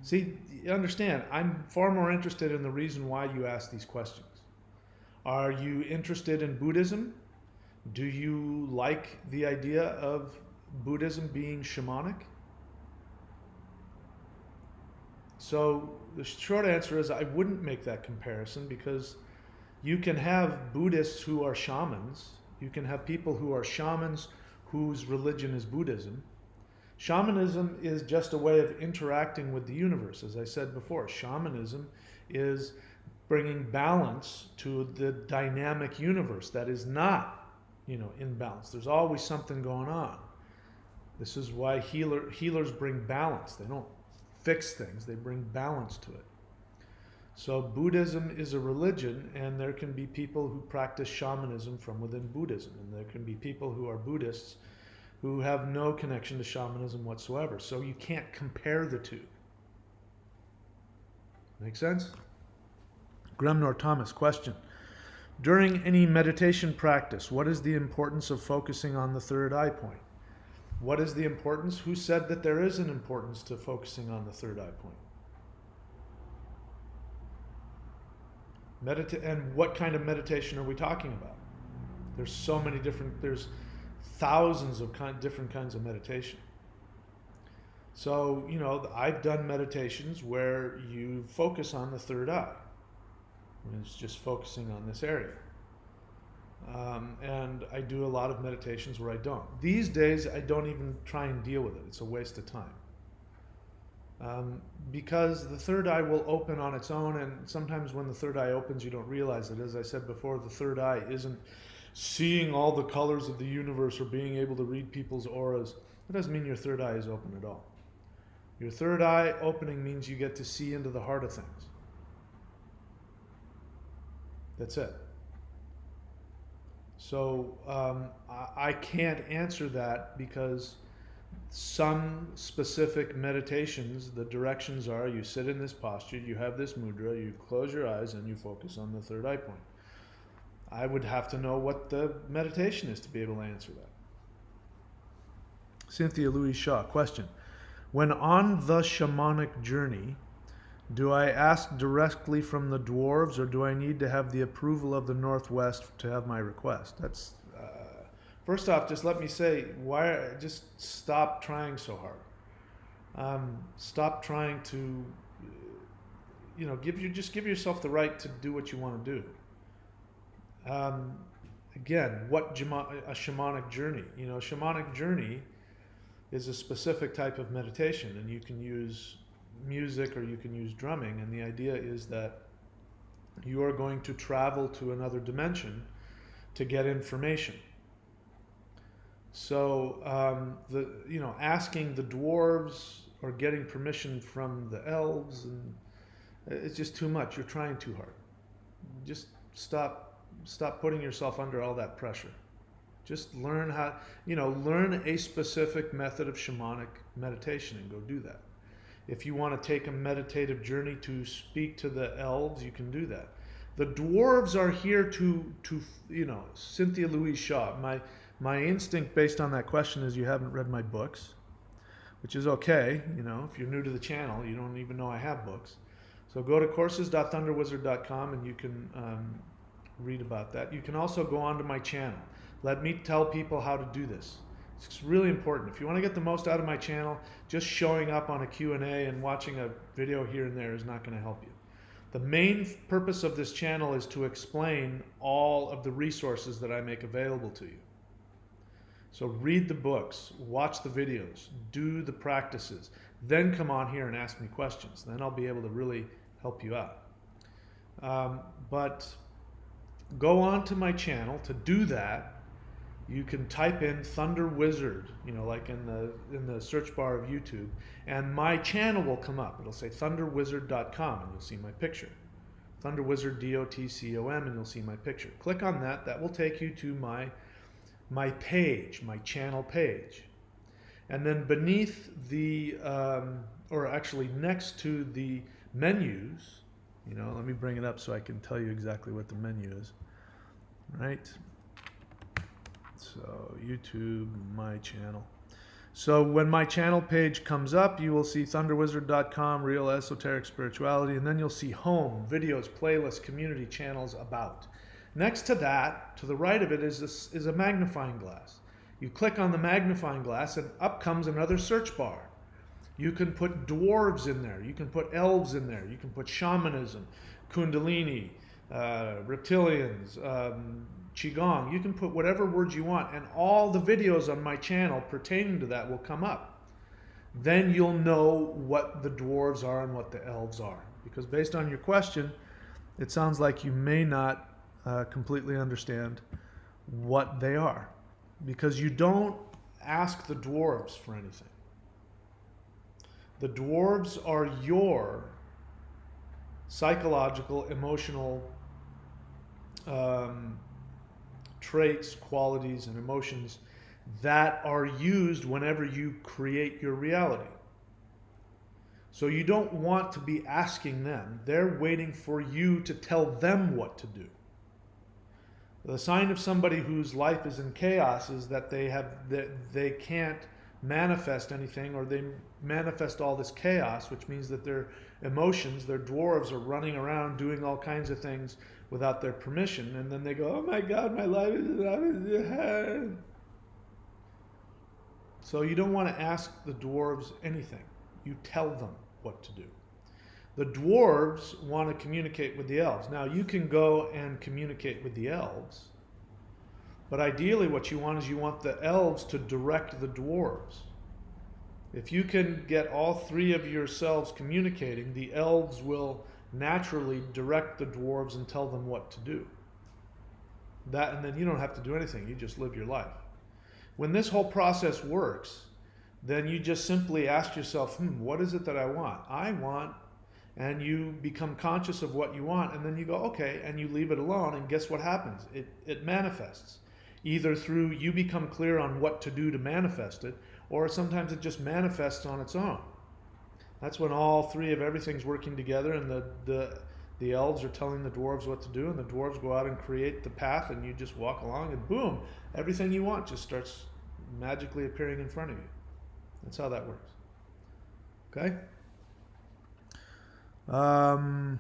See, you understand, I'm far more interested in the reason why you ask these questions. Are you interested in Buddhism? Do you like the idea of Buddhism being shamanic? So the short answer is I wouldn't make that comparison, because you can have Buddhists who are shamans. You can have people who are shamans whose religion is Buddhism. Shamanism is just a way of interacting with the universe. As I said before, shamanism is bringing balance to the dynamic universe that is not, in balance. There's always something going on. This is why healers bring balance. They don't fix things, they bring balance to it. So Buddhism is a religion, and there can be people who practice shamanism from within Buddhism, and there can be people who are Buddhists who have no connection to shamanism whatsoever. So you can't compare the two. Make sense? Gremnor Thomas, question. During any meditation practice, what is the importance of focusing on the third eye point? What is the importance? Who said that there is an importance to focusing on the third eye point? And what kind of meditation are we talking about? There's so many there's thousands of different kinds of meditation. So, I've done meditations where you focus on the third eye. It's just focusing on this area. And I do a lot of meditations where I don't. These days, I don't even try and deal with it. It's a waste of time. Because the third eye will open on its own, and sometimes when the third eye opens, you don't realize it. As I said before, the third eye isn't seeing all the colors of the universe or being able to read people's auras. That doesn't mean your third eye is open at all. Your third eye opening means you get to see into the heart of things. That's it. So I can't answer that, because some specific meditations, the directions are you sit in this posture, you have this mudra, you close your eyes, and you focus on the third eye point. I would have to know what the meditation is to be able to answer that. Cynthia Louise Shaw, question. When on the shamanic journey, do I ask directly from the dwarves, or do I need to have the approval of the Northwest to have my request? That's first off, just let me say, just stop trying so hard. Stop trying to, give yourself the right to do what you want to do. Again, a shamanic journey? A shamanic journey is a specific type of meditation, and you can use music or you can use drumming, and the idea is that you are going to travel to another dimension to get information. So asking the dwarves or getting permission from the elves, and it's just too much. You're trying too hard. Just stop putting yourself under all that pressure. Just learn learn a specific method of shamanic meditation and go do that. If you want to take a meditative journey to speak to the elves, you can do that. The dwarves are here to Cynthia Louise Shaw. My instinct based on that question is you haven't read my books, which is okay. If you're new to the channel, you don't even know I have books. So go to courses.thunderwizard.com and you can read about that. You can also go onto my channel. Let me tell people how to do this. It's really important. If you want to get the most out of my channel, just showing up on a Q&A and watching a video here and there is not going to help you. The main purpose of this channel is to explain all of the resources that I make available to you. So read the books, watch the videos, do the practices, then come on here and ask me questions. Then I'll be able to really help you out. But go on to my channel. To do that, you can type in Thunder Wizard, like in the search bar of YouTube, and my channel will come up. It'll say thunderwizard.com, and you'll see my picture. Thunderwizard, DOTCOM, and you'll see my picture. Click on that. That will take you to my page, my channel page. And then beneath the, or actually next to the menus, let me bring it up so I can tell you exactly what the menu is. Right? So YouTube, my channel. So when my channel page comes up, you will see thunderwizard.com, real esoteric spirituality, and then you'll see home, videos, playlists, community channels, about. Next to that, to the right of it, is a magnifying glass. You click on the magnifying glass and up comes another search bar. You can put dwarves in there. You can put elves in there. You can put shamanism, kundalini, reptilians, Qi Gong. You can put whatever words you want, and all the videos on my channel pertaining to that will come up. Then you'll know what the dwarves are and what the elves are. Because based on your question, it sounds like you may not completely understand what they are. Because you don't ask the dwarves for anything. The dwarves are your psychological, emotional traits, qualities, and emotions that are used whenever you create your reality. So you don't want to be asking them. They're waiting for you to tell them what to do. The sign of somebody whose life is in chaos is that they can't manifest anything, or they manifest all this chaos, which means that their emotions, their dwarves, are running around doing all kinds of things without their permission, and then they go, oh my God, my life is... So you don't want to ask the dwarves anything. You tell them what to do. The dwarves want to communicate with the elves. Now you can go and communicate with the elves, but ideally what you want is you want the elves to direct the dwarves. If you can get all three of yourselves communicating, the elves will naturally direct the dwarves and tell them what to do. That, and then you don't have to do anything. You just live your life. When this whole process works, then you just simply ask yourself, what is it that I want? I want, and you become conscious of what you want, and then you go, okay, and you leave it alone, and guess what happens? It manifests. Either through you become clear on what to do to manifest it, or sometimes it just manifests on its own. That's when all three of everything's working together, and the elves are telling the dwarves what to do, and the dwarves go out and create the path, and you just walk along, and boom, everything you want just starts magically appearing in front of you. That's how that works. Okay? Gremner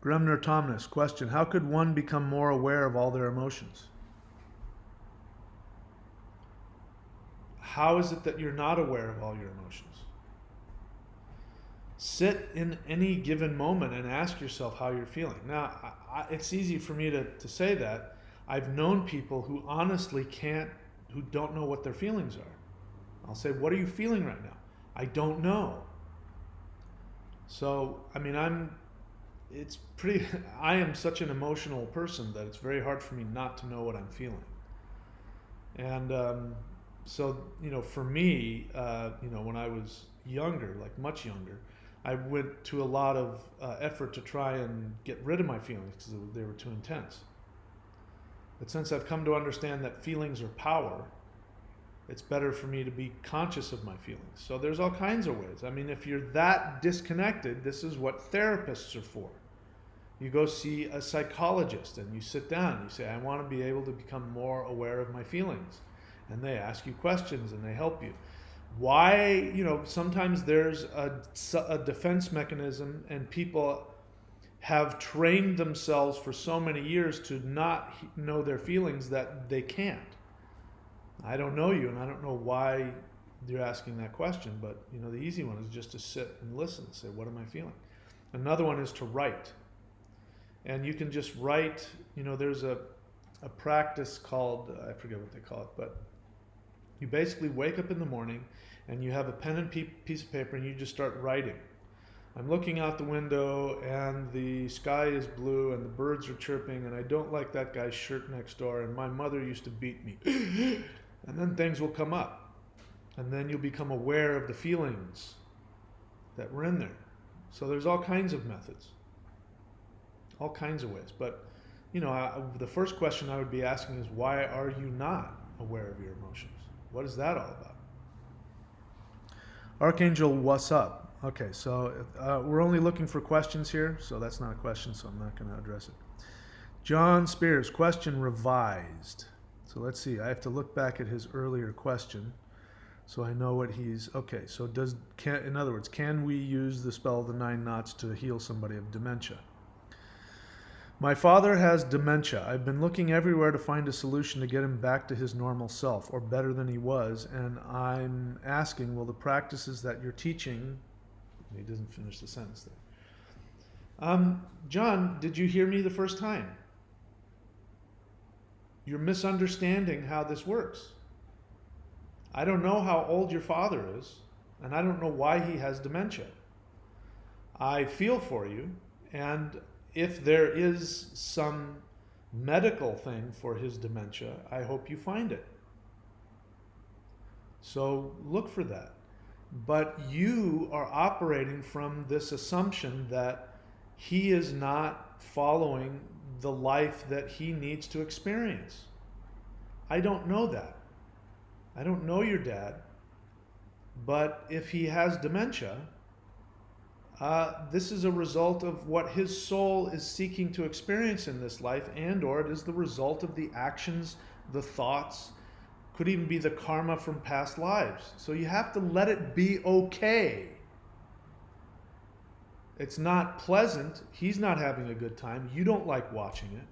Tomness, question: how could one become more aware of all their emotions? How is it that you're not aware of all your emotions? Sit in any given moment and ask yourself how you're feeling. Now, it's easy for me to say that. I've known people who honestly who don't know what their feelings are. I'll say, what are you feeling right now? I don't know. So, I mean, I am such an emotional person that it's very hard for me not to know what I'm feeling. And so, for me, when I was younger, like much younger, I went to a lot of effort to try and get rid of my feelings because they were too intense. But since I've come to understand that feelings are power, it's better for me to be conscious of my feelings. So there's all kinds of ways. I mean, if you're that disconnected, this is what therapists are for. You go see a psychologist and you sit down and you say, I want to be able to become more aware of my feelings. And they ask you questions and they help you. Why, sometimes there's a defense mechanism, and people have trained themselves for so many years to not know their feelings that they can't. I don't know you, and I don't know why you're asking that question, but the easy one is just to sit and listen and say, what am I feeling? Another one is to write. And you can just write, there's a practice called, I forget what they call it, but you basically wake up in the morning and you have a pen and piece of paper and you just start writing. I'm looking out the window and the sky is blue and the birds are chirping and I don't like that guy's shirt next door and my mother used to beat me. And then things will come up. And then you'll become aware of the feelings that were in there. So there's all kinds of methods, all kinds of ways. But, the first question I would be asking is, why are you not aware of your emotions? What is that all about? Archangel, what's up? Okay, so we're only looking for questions here, so that's not a question, so I'm not going to address it. John Spears, question revised. So let's see, I have to look back at his earlier question so I know what he's... Okay, so in other words, can we use the spell of the 9 knots to heal somebody of dementia? My father has dementia. I've been looking everywhere to find a solution to get him back to his normal self, or better than he was, and I'm asking, will the practices that you're teaching... He doesn't finish the sentence there. John, did you hear me the first time? You're misunderstanding how this works. I don't know how old your father is, and I don't know why he has dementia. I feel for you, and if there is some medical thing for his dementia, I hope you find it. So look for that. But you are operating from this assumption that he is not following the life that he needs to experience. I don't know that. I don't know your dad. But if he has dementia, this is a result of what his soul is seeking to experience in this life, and or it is the result of the actions, the thoughts, could even be the karma from past lives. So you have to let it be okay. It's not pleasant. He's not having a good time. You don't like watching it.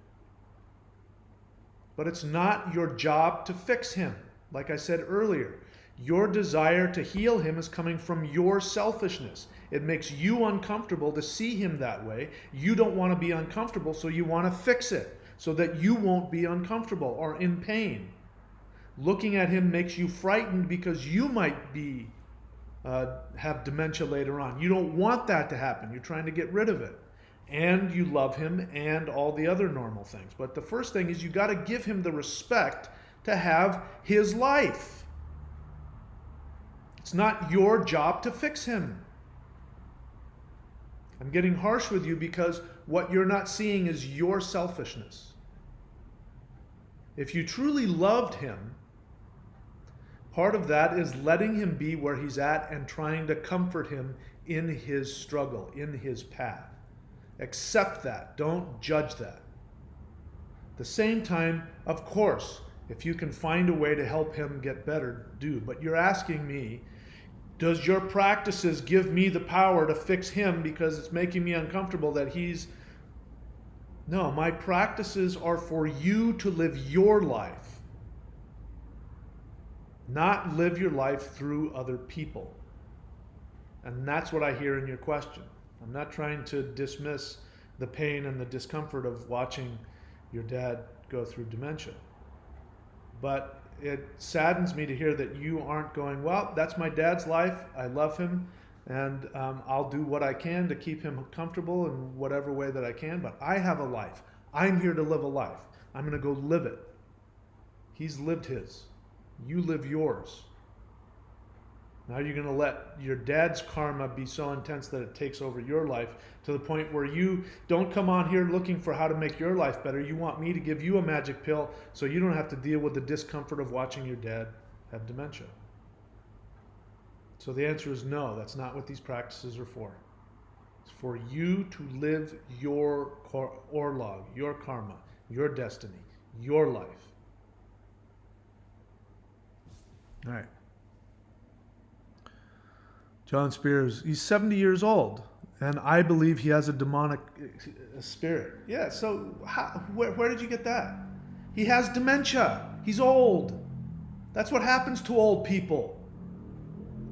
But it's not your job to fix him. Like I said earlier, your desire to heal him is coming from your selfishness. It makes you uncomfortable to see him that way. You don't want to be uncomfortable, so you want to fix it so that you won't be uncomfortable or in pain. Looking at him makes you frightened because you might be have dementia later on. You don't want that to happen. You're trying to get rid of it. And you love him and all the other normal things. But the first thing is you got to give him the respect to have his life. It's not your job to fix him. I'm getting harsh with you because what you're not seeing is your selfishness. If you truly loved him, part of that is letting him be where he's at and trying to comfort him in his struggle, in his path. Accept that. Don't judge that. At the same time, of course, if you can find a way to help him get better, do. But you're asking me, does your practices give me the power to fix him because it's making me uncomfortable that he's... No, my practices are for you to live your life, not live your life through other people. And that's what I hear in your question. I'm not trying to dismiss the pain and the discomfort of watching your dad go through dementia. But it saddens me to hear that you aren't going, well, that's my dad's life. I love him. And I'll do what I can to keep him comfortable in whatever way that I can. But I have a life. I'm here to live a life. I'm going to go live it. He's lived his. You live yours. Now you're going to let your dad's karma be so intense that it takes over your life to the point where you don't come on here looking for how to make your life better. You want me to give you a magic pill so you don't have to deal with the discomfort of watching your dad have dementia. So the answer is no, that's not what these practices are for. It's for you to live your orlog, your karma, your destiny, your life. All right. John Spears, he's 70 years old, and I believe he has a demonic spirit. Yeah, so where did you get that? He has dementia. He's old. That's what happens to old people.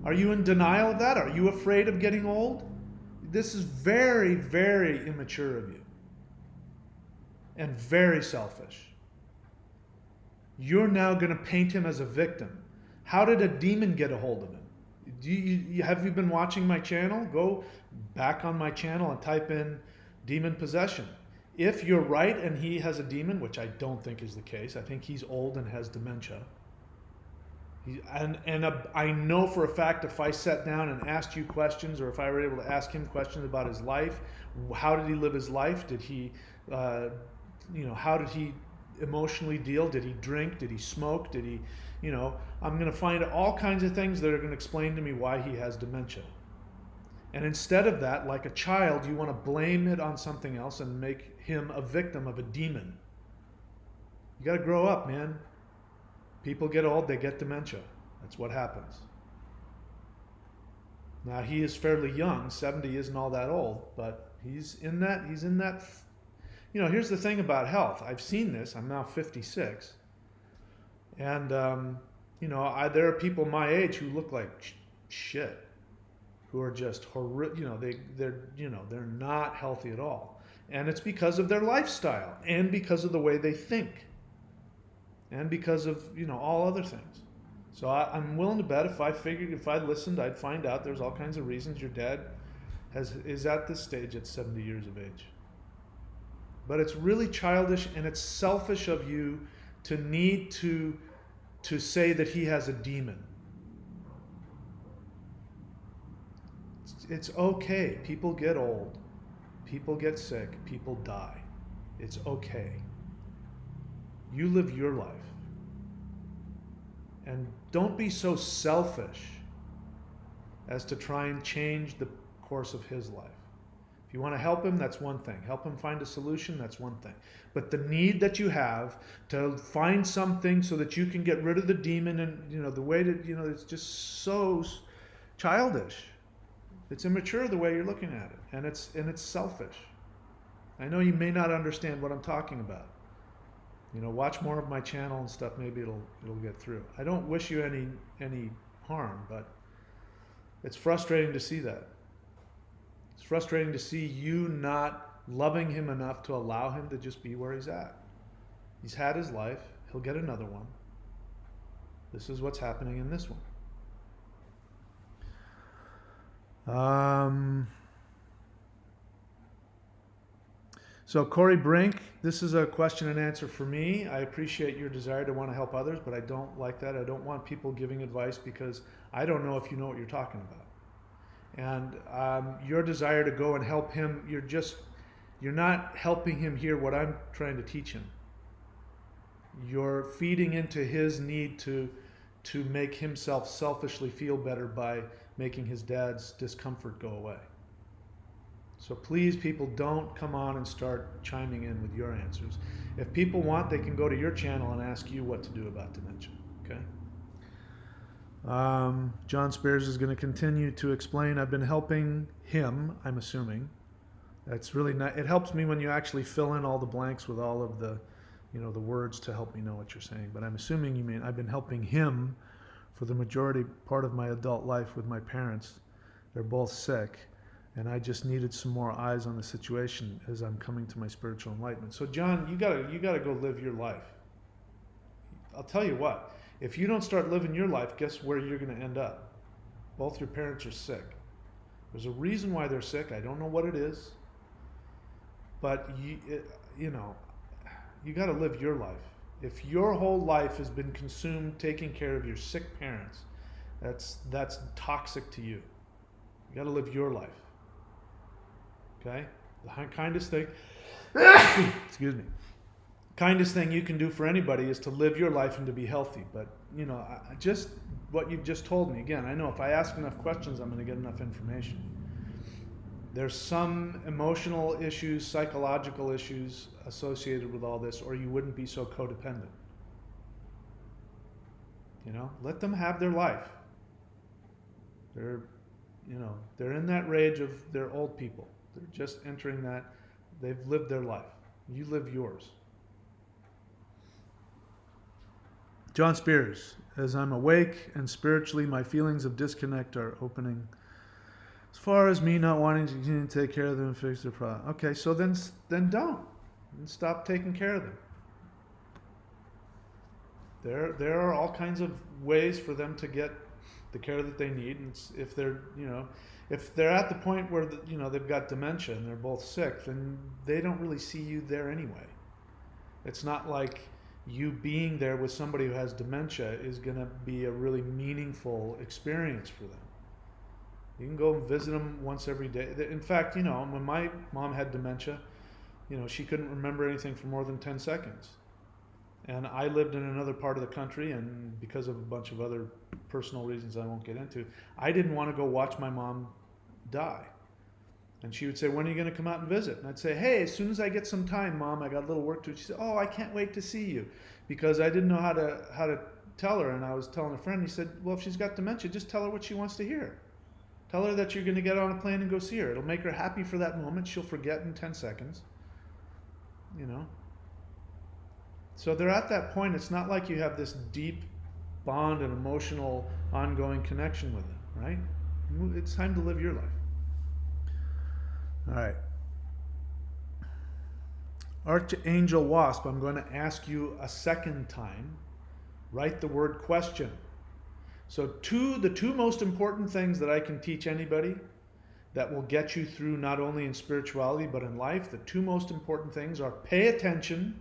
Are you in denial of that? Are you afraid of getting old? This is very, very immature of you, and very selfish. You're now going to paint him as a victim. How did a demon get a hold of him? Have you been watching my channel? Go back on my channel and type in demon possession. If you're right and he has a demon, which I don't think is the case, I think he's old and has dementia. I know for a fact if I sat down and asked you questions, or if I were able to ask him questions about his life, how did he live his life? Did he, how did he emotionally deal? Did he drink? Did he smoke? Did he, I'm going to find all kinds of things that are going to explain to me why he has dementia. And instead of that, like a child, you want to blame it on something else and make him a victim of a demon. You got to grow up, man. People get old, they get dementia. That's what happens. Now, he is fairly young. 70 isn't all that old, but he's in that, here's the thing about health. I've seen this. I'm now 56. And, there are people my age who look like shit, who are just horrific. They're not healthy at all. And it's because of their lifestyle and because of the way they think and because of, all other things. So I'm willing to bet if I listened, I'd find out there's all kinds of reasons your dad is at this stage at 70 years of age. But it's really childish and it's selfish of you to need to say that he has a demon. It's okay. People get old. People get sick. People die. It's okay. You live your life. And don't be so selfish as to try and change the course of his life. If you want to help him, that's one thing. Help him find a solution, that's one thing. But the need that you have to find something so that you can get rid of the demon and, the way that, it's just so childish. It's immature the way you're looking at it. And it's selfish. I know you may not understand what I'm talking about. Watch more of my channel and stuff. Maybe it'll get through. I don't wish you any harm, but it's frustrating to see that. It's frustrating to see you not loving him enough to allow him to just be where he's at. He's had his life. He'll get another one. This is what's happening in this one. So Corey Brink, this is a question and answer for me. I appreciate your desire to want to help others, but I don't like that. I don't want people giving advice because I don't know if you know what you're talking about. And your desire to go and help him, you're not helping him hear what I'm trying to teach him. You're feeding into his need to make himself selfishly feel better by making his dad's discomfort go away. So please, people, don't come on and start chiming in with your answers. If people want, they can go to your channel and ask you what to do about dementia. Okay? John Spears is going to continue to explain. I've been helping him, I'm assuming. That's really nice. It helps me when you actually fill in all the blanks with all of the, the words to help me know what you're saying. But I'm assuming you mean I've been helping him for the majority part of my adult life with my parents. They're both sick. And I just needed some more eyes on the situation as I'm coming to my spiritual enlightenment. So John, you gotta go live your life. I'll tell you what, if you don't start living your life, guess where you're gonna end up? Both your parents are sick. There's a reason why they're sick. I don't know what it is, but you gotta live your life. If your whole life has been consumed taking care of your sick parents, that's toxic to you. You gotta live your life. Okay? The kindest thing, excuse me, kindest thing you can do for anybody is to live your life and to be healthy. But, just what you've just told me, again, I know if I ask enough questions, I'm going to get enough information. There's some emotional issues, psychological issues associated with all this, or you wouldn't be so codependent. Let them have their life. they're in that rage of they're old people. They're just entering that. They've lived their life. You live yours. John Spears, as I'm awake and spiritually, my feelings of disconnect are opening. As far as me not wanting to continue to take care of them and fix their problem. Okay, so then don't. And stop taking care of them. There are all kinds of ways for them to get the care that they need. And if they're at the point where they've got dementia and they're both sick, then they don't really see you there anyway. It's not like you being there with somebody who has dementia is going to be a really meaningful experience for them. You can go and visit them once every day. In fact, when my mom had dementia, she couldn't remember anything for more than 10 seconds. And I lived in another part of the country, and because of a bunch of other personal reasons I won't get into, I didn't want to go watch my mom die. And she would say, when are you going to come out and visit? And I'd say, hey, as soon as I get some time, Mom, I got a little work to do. She said, oh, I can't wait to see you. Because I didn't know how to tell her, and I was telling a friend, he said, well, if she's got dementia, just tell her what she wants to hear. Tell her that you're going to get on a plane and go see her. It'll make her happy for that moment. She'll forget in 10 seconds. So they're at that point. It's not like you have this deep bond and emotional ongoing connection with them, right? It's time to live your life. All right. Archangel Wasp, I'm going to ask you a second time. Write the word question. So the two most important things that I can teach anybody that will get you through not only in spirituality but in life, the two most important things are pay attention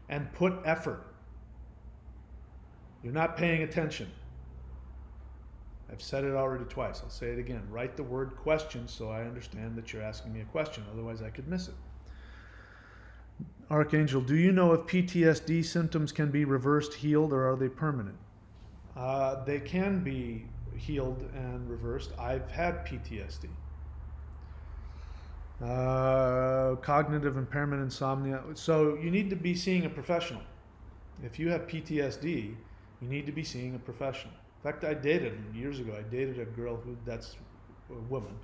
and put effort. You're not paying attention. I've said it already twice. I'll say it again. Write the word question so I understand that you're asking me a question. Otherwise, I could miss it. Archangel, do you know if PTSD symptoms can be reversed, healed, or are they permanent? They can be healed and reversed. I've had PTSD. Cognitive impairment, insomnia. So you need to be seeing a professional. If you have PTSD, you need to be seeing a professional. In fact, years ago, I dated a girl that's a woman.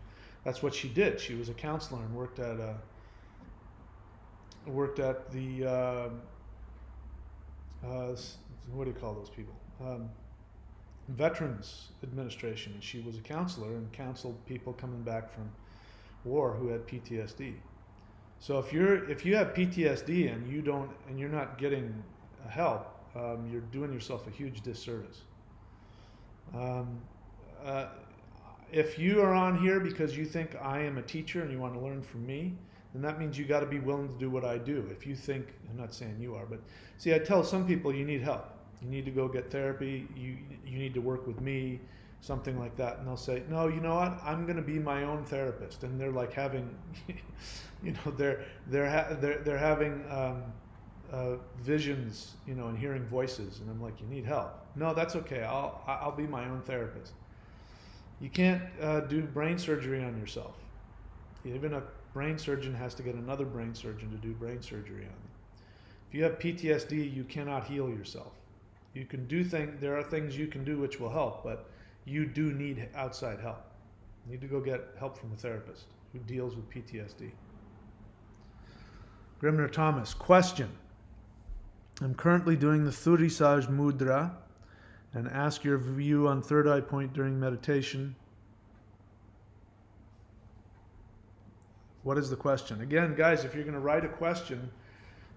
That's what she did. She was a counselor and worked at the what do you call those people? Veterans Administration. And she was a counselor and counseled people coming back from war who had PTSD. So if you have PTSD and you're not getting help, you're doing yourself a huge disservice. If you are on here because you think I am a teacher and you want to learn from me, then that means you got to be willing to do what I do. If you think, I'm not saying you are, but see, I tell some people you need help. You need to go get therapy. You need to work with me, something like that. And they'll say, no, you know what? I'm going to be my own therapist. And they're like having, they're having visions, and hearing voices. And I'm like, you need help. No, that's okay. I'll be my own therapist. You can't do brain surgery on yourself. Even a brain surgeon has to get another brain surgeon to do brain surgery on them. If you have PTSD, you cannot heal yourself. You can do there are things you can do which will help, but you do need outside help. You need to go get help from a therapist who deals with PTSD. Grimner Thomas, question. I'm currently doing the Thurisaj Mudra and ask your view on third eye point during meditation. What is the question? Again, guys, if you're going to write a question,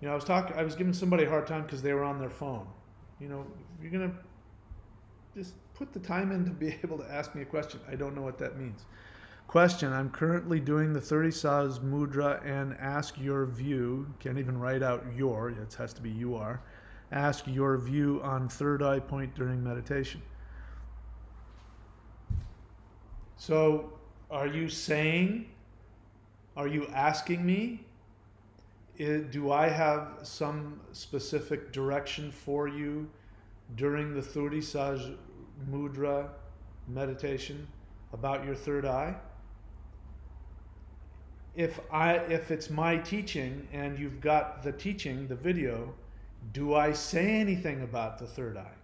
I was giving somebody a hard time because they were on their phone. You're going to just put the time in to be able to ask me a question. I don't know what that means. Question, I'm currently doing the 30 Saz Mudra and ask your view, can't even write out your, it has to be you are, ask your view on third eye point during meditation. So, are you asking me, do I have some specific direction for you during the Thuri Saj Mudra meditation about your third eye? If it's my teaching and you've got the teaching, the video, do I say anything about the third eye?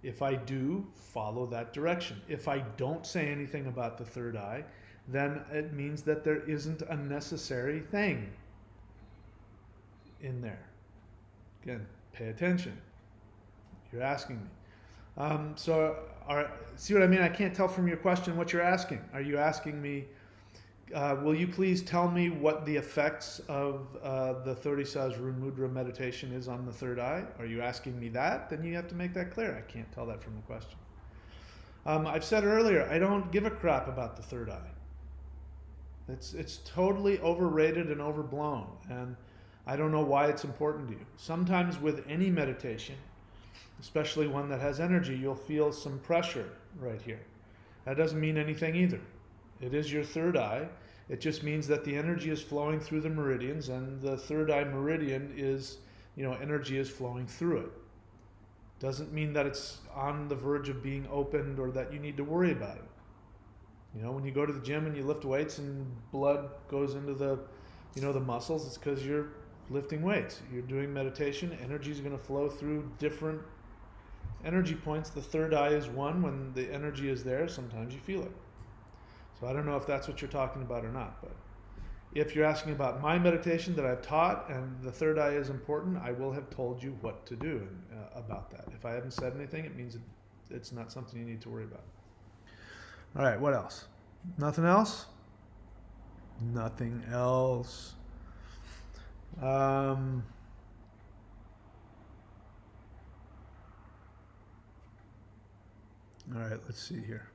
If I do, follow that direction. If I don't say anything about the third eye, then it means that there isn't a necessary thing in there. Again, pay attention. You're asking me. See what I mean? I can't tell from your question what you're asking. Are you asking me, will you please tell me what the effects of the 30 Sahasrara Mudra meditation is on the third eye? Are you asking me that? Then you have to make that clear. I can't tell that from the question. I've said earlier, I don't give a crap about the third eye. It's totally overrated and overblown, and I don't know why it's important to you. Sometimes with any meditation, especially one that has energy, you'll feel some pressure right here. That doesn't mean anything either. It is your third eye. It just means that the energy is flowing through the meridians, and the third eye meridian is, energy is flowing through it. Doesn't mean that it's on the verge of being opened or that you need to worry about it. When you go to the gym and you lift weights and blood goes into the muscles, it's because you're lifting weights. You're doing meditation. Energy is going to flow through different energy points. The third eye is one. When the energy is there, sometimes you feel it. So I don't know if that's what you're talking about or not, but if you're asking about my meditation that I've taught and the third eye is important, I will have told you what to do about that. If I haven't said anything, it means it's not something you need to worry about. All right, what else? Nothing else? Nothing else. All right, let's see here.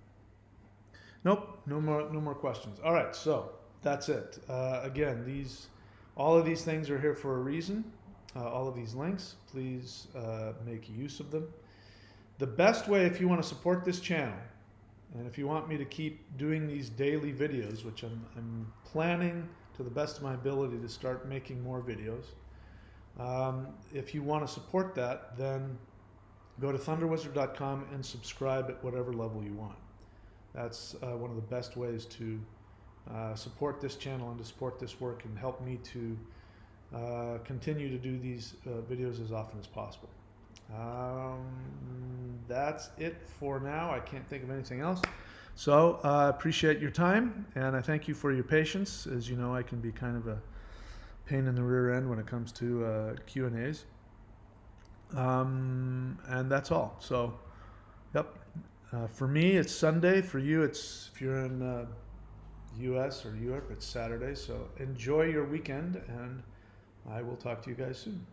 Nope, no more questions. All right, so that's it. Again, all of these things are here for a reason. All of these links, please make use of them. The best way, if you want to support this channel, and if you want me to keep doing these daily videos, which I'm planning to the best of my ability to start making more videos, if you want to support that, then go to thunderwizard.com and subscribe at whatever level you want. That's one of the best ways to support this channel and to support this work and help me to continue to do these videos as often as possible. That's it for now. I can't think of anything else. So I appreciate your time, and I thank you for your patience. As you know, I can be kind of a pain in the rear end when it comes to Q&As. And that's all. So, yep. For me, it's Sunday. For you, if you're in U.S. or Europe, it's Saturday. So enjoy your weekend, and I will talk to you guys soon.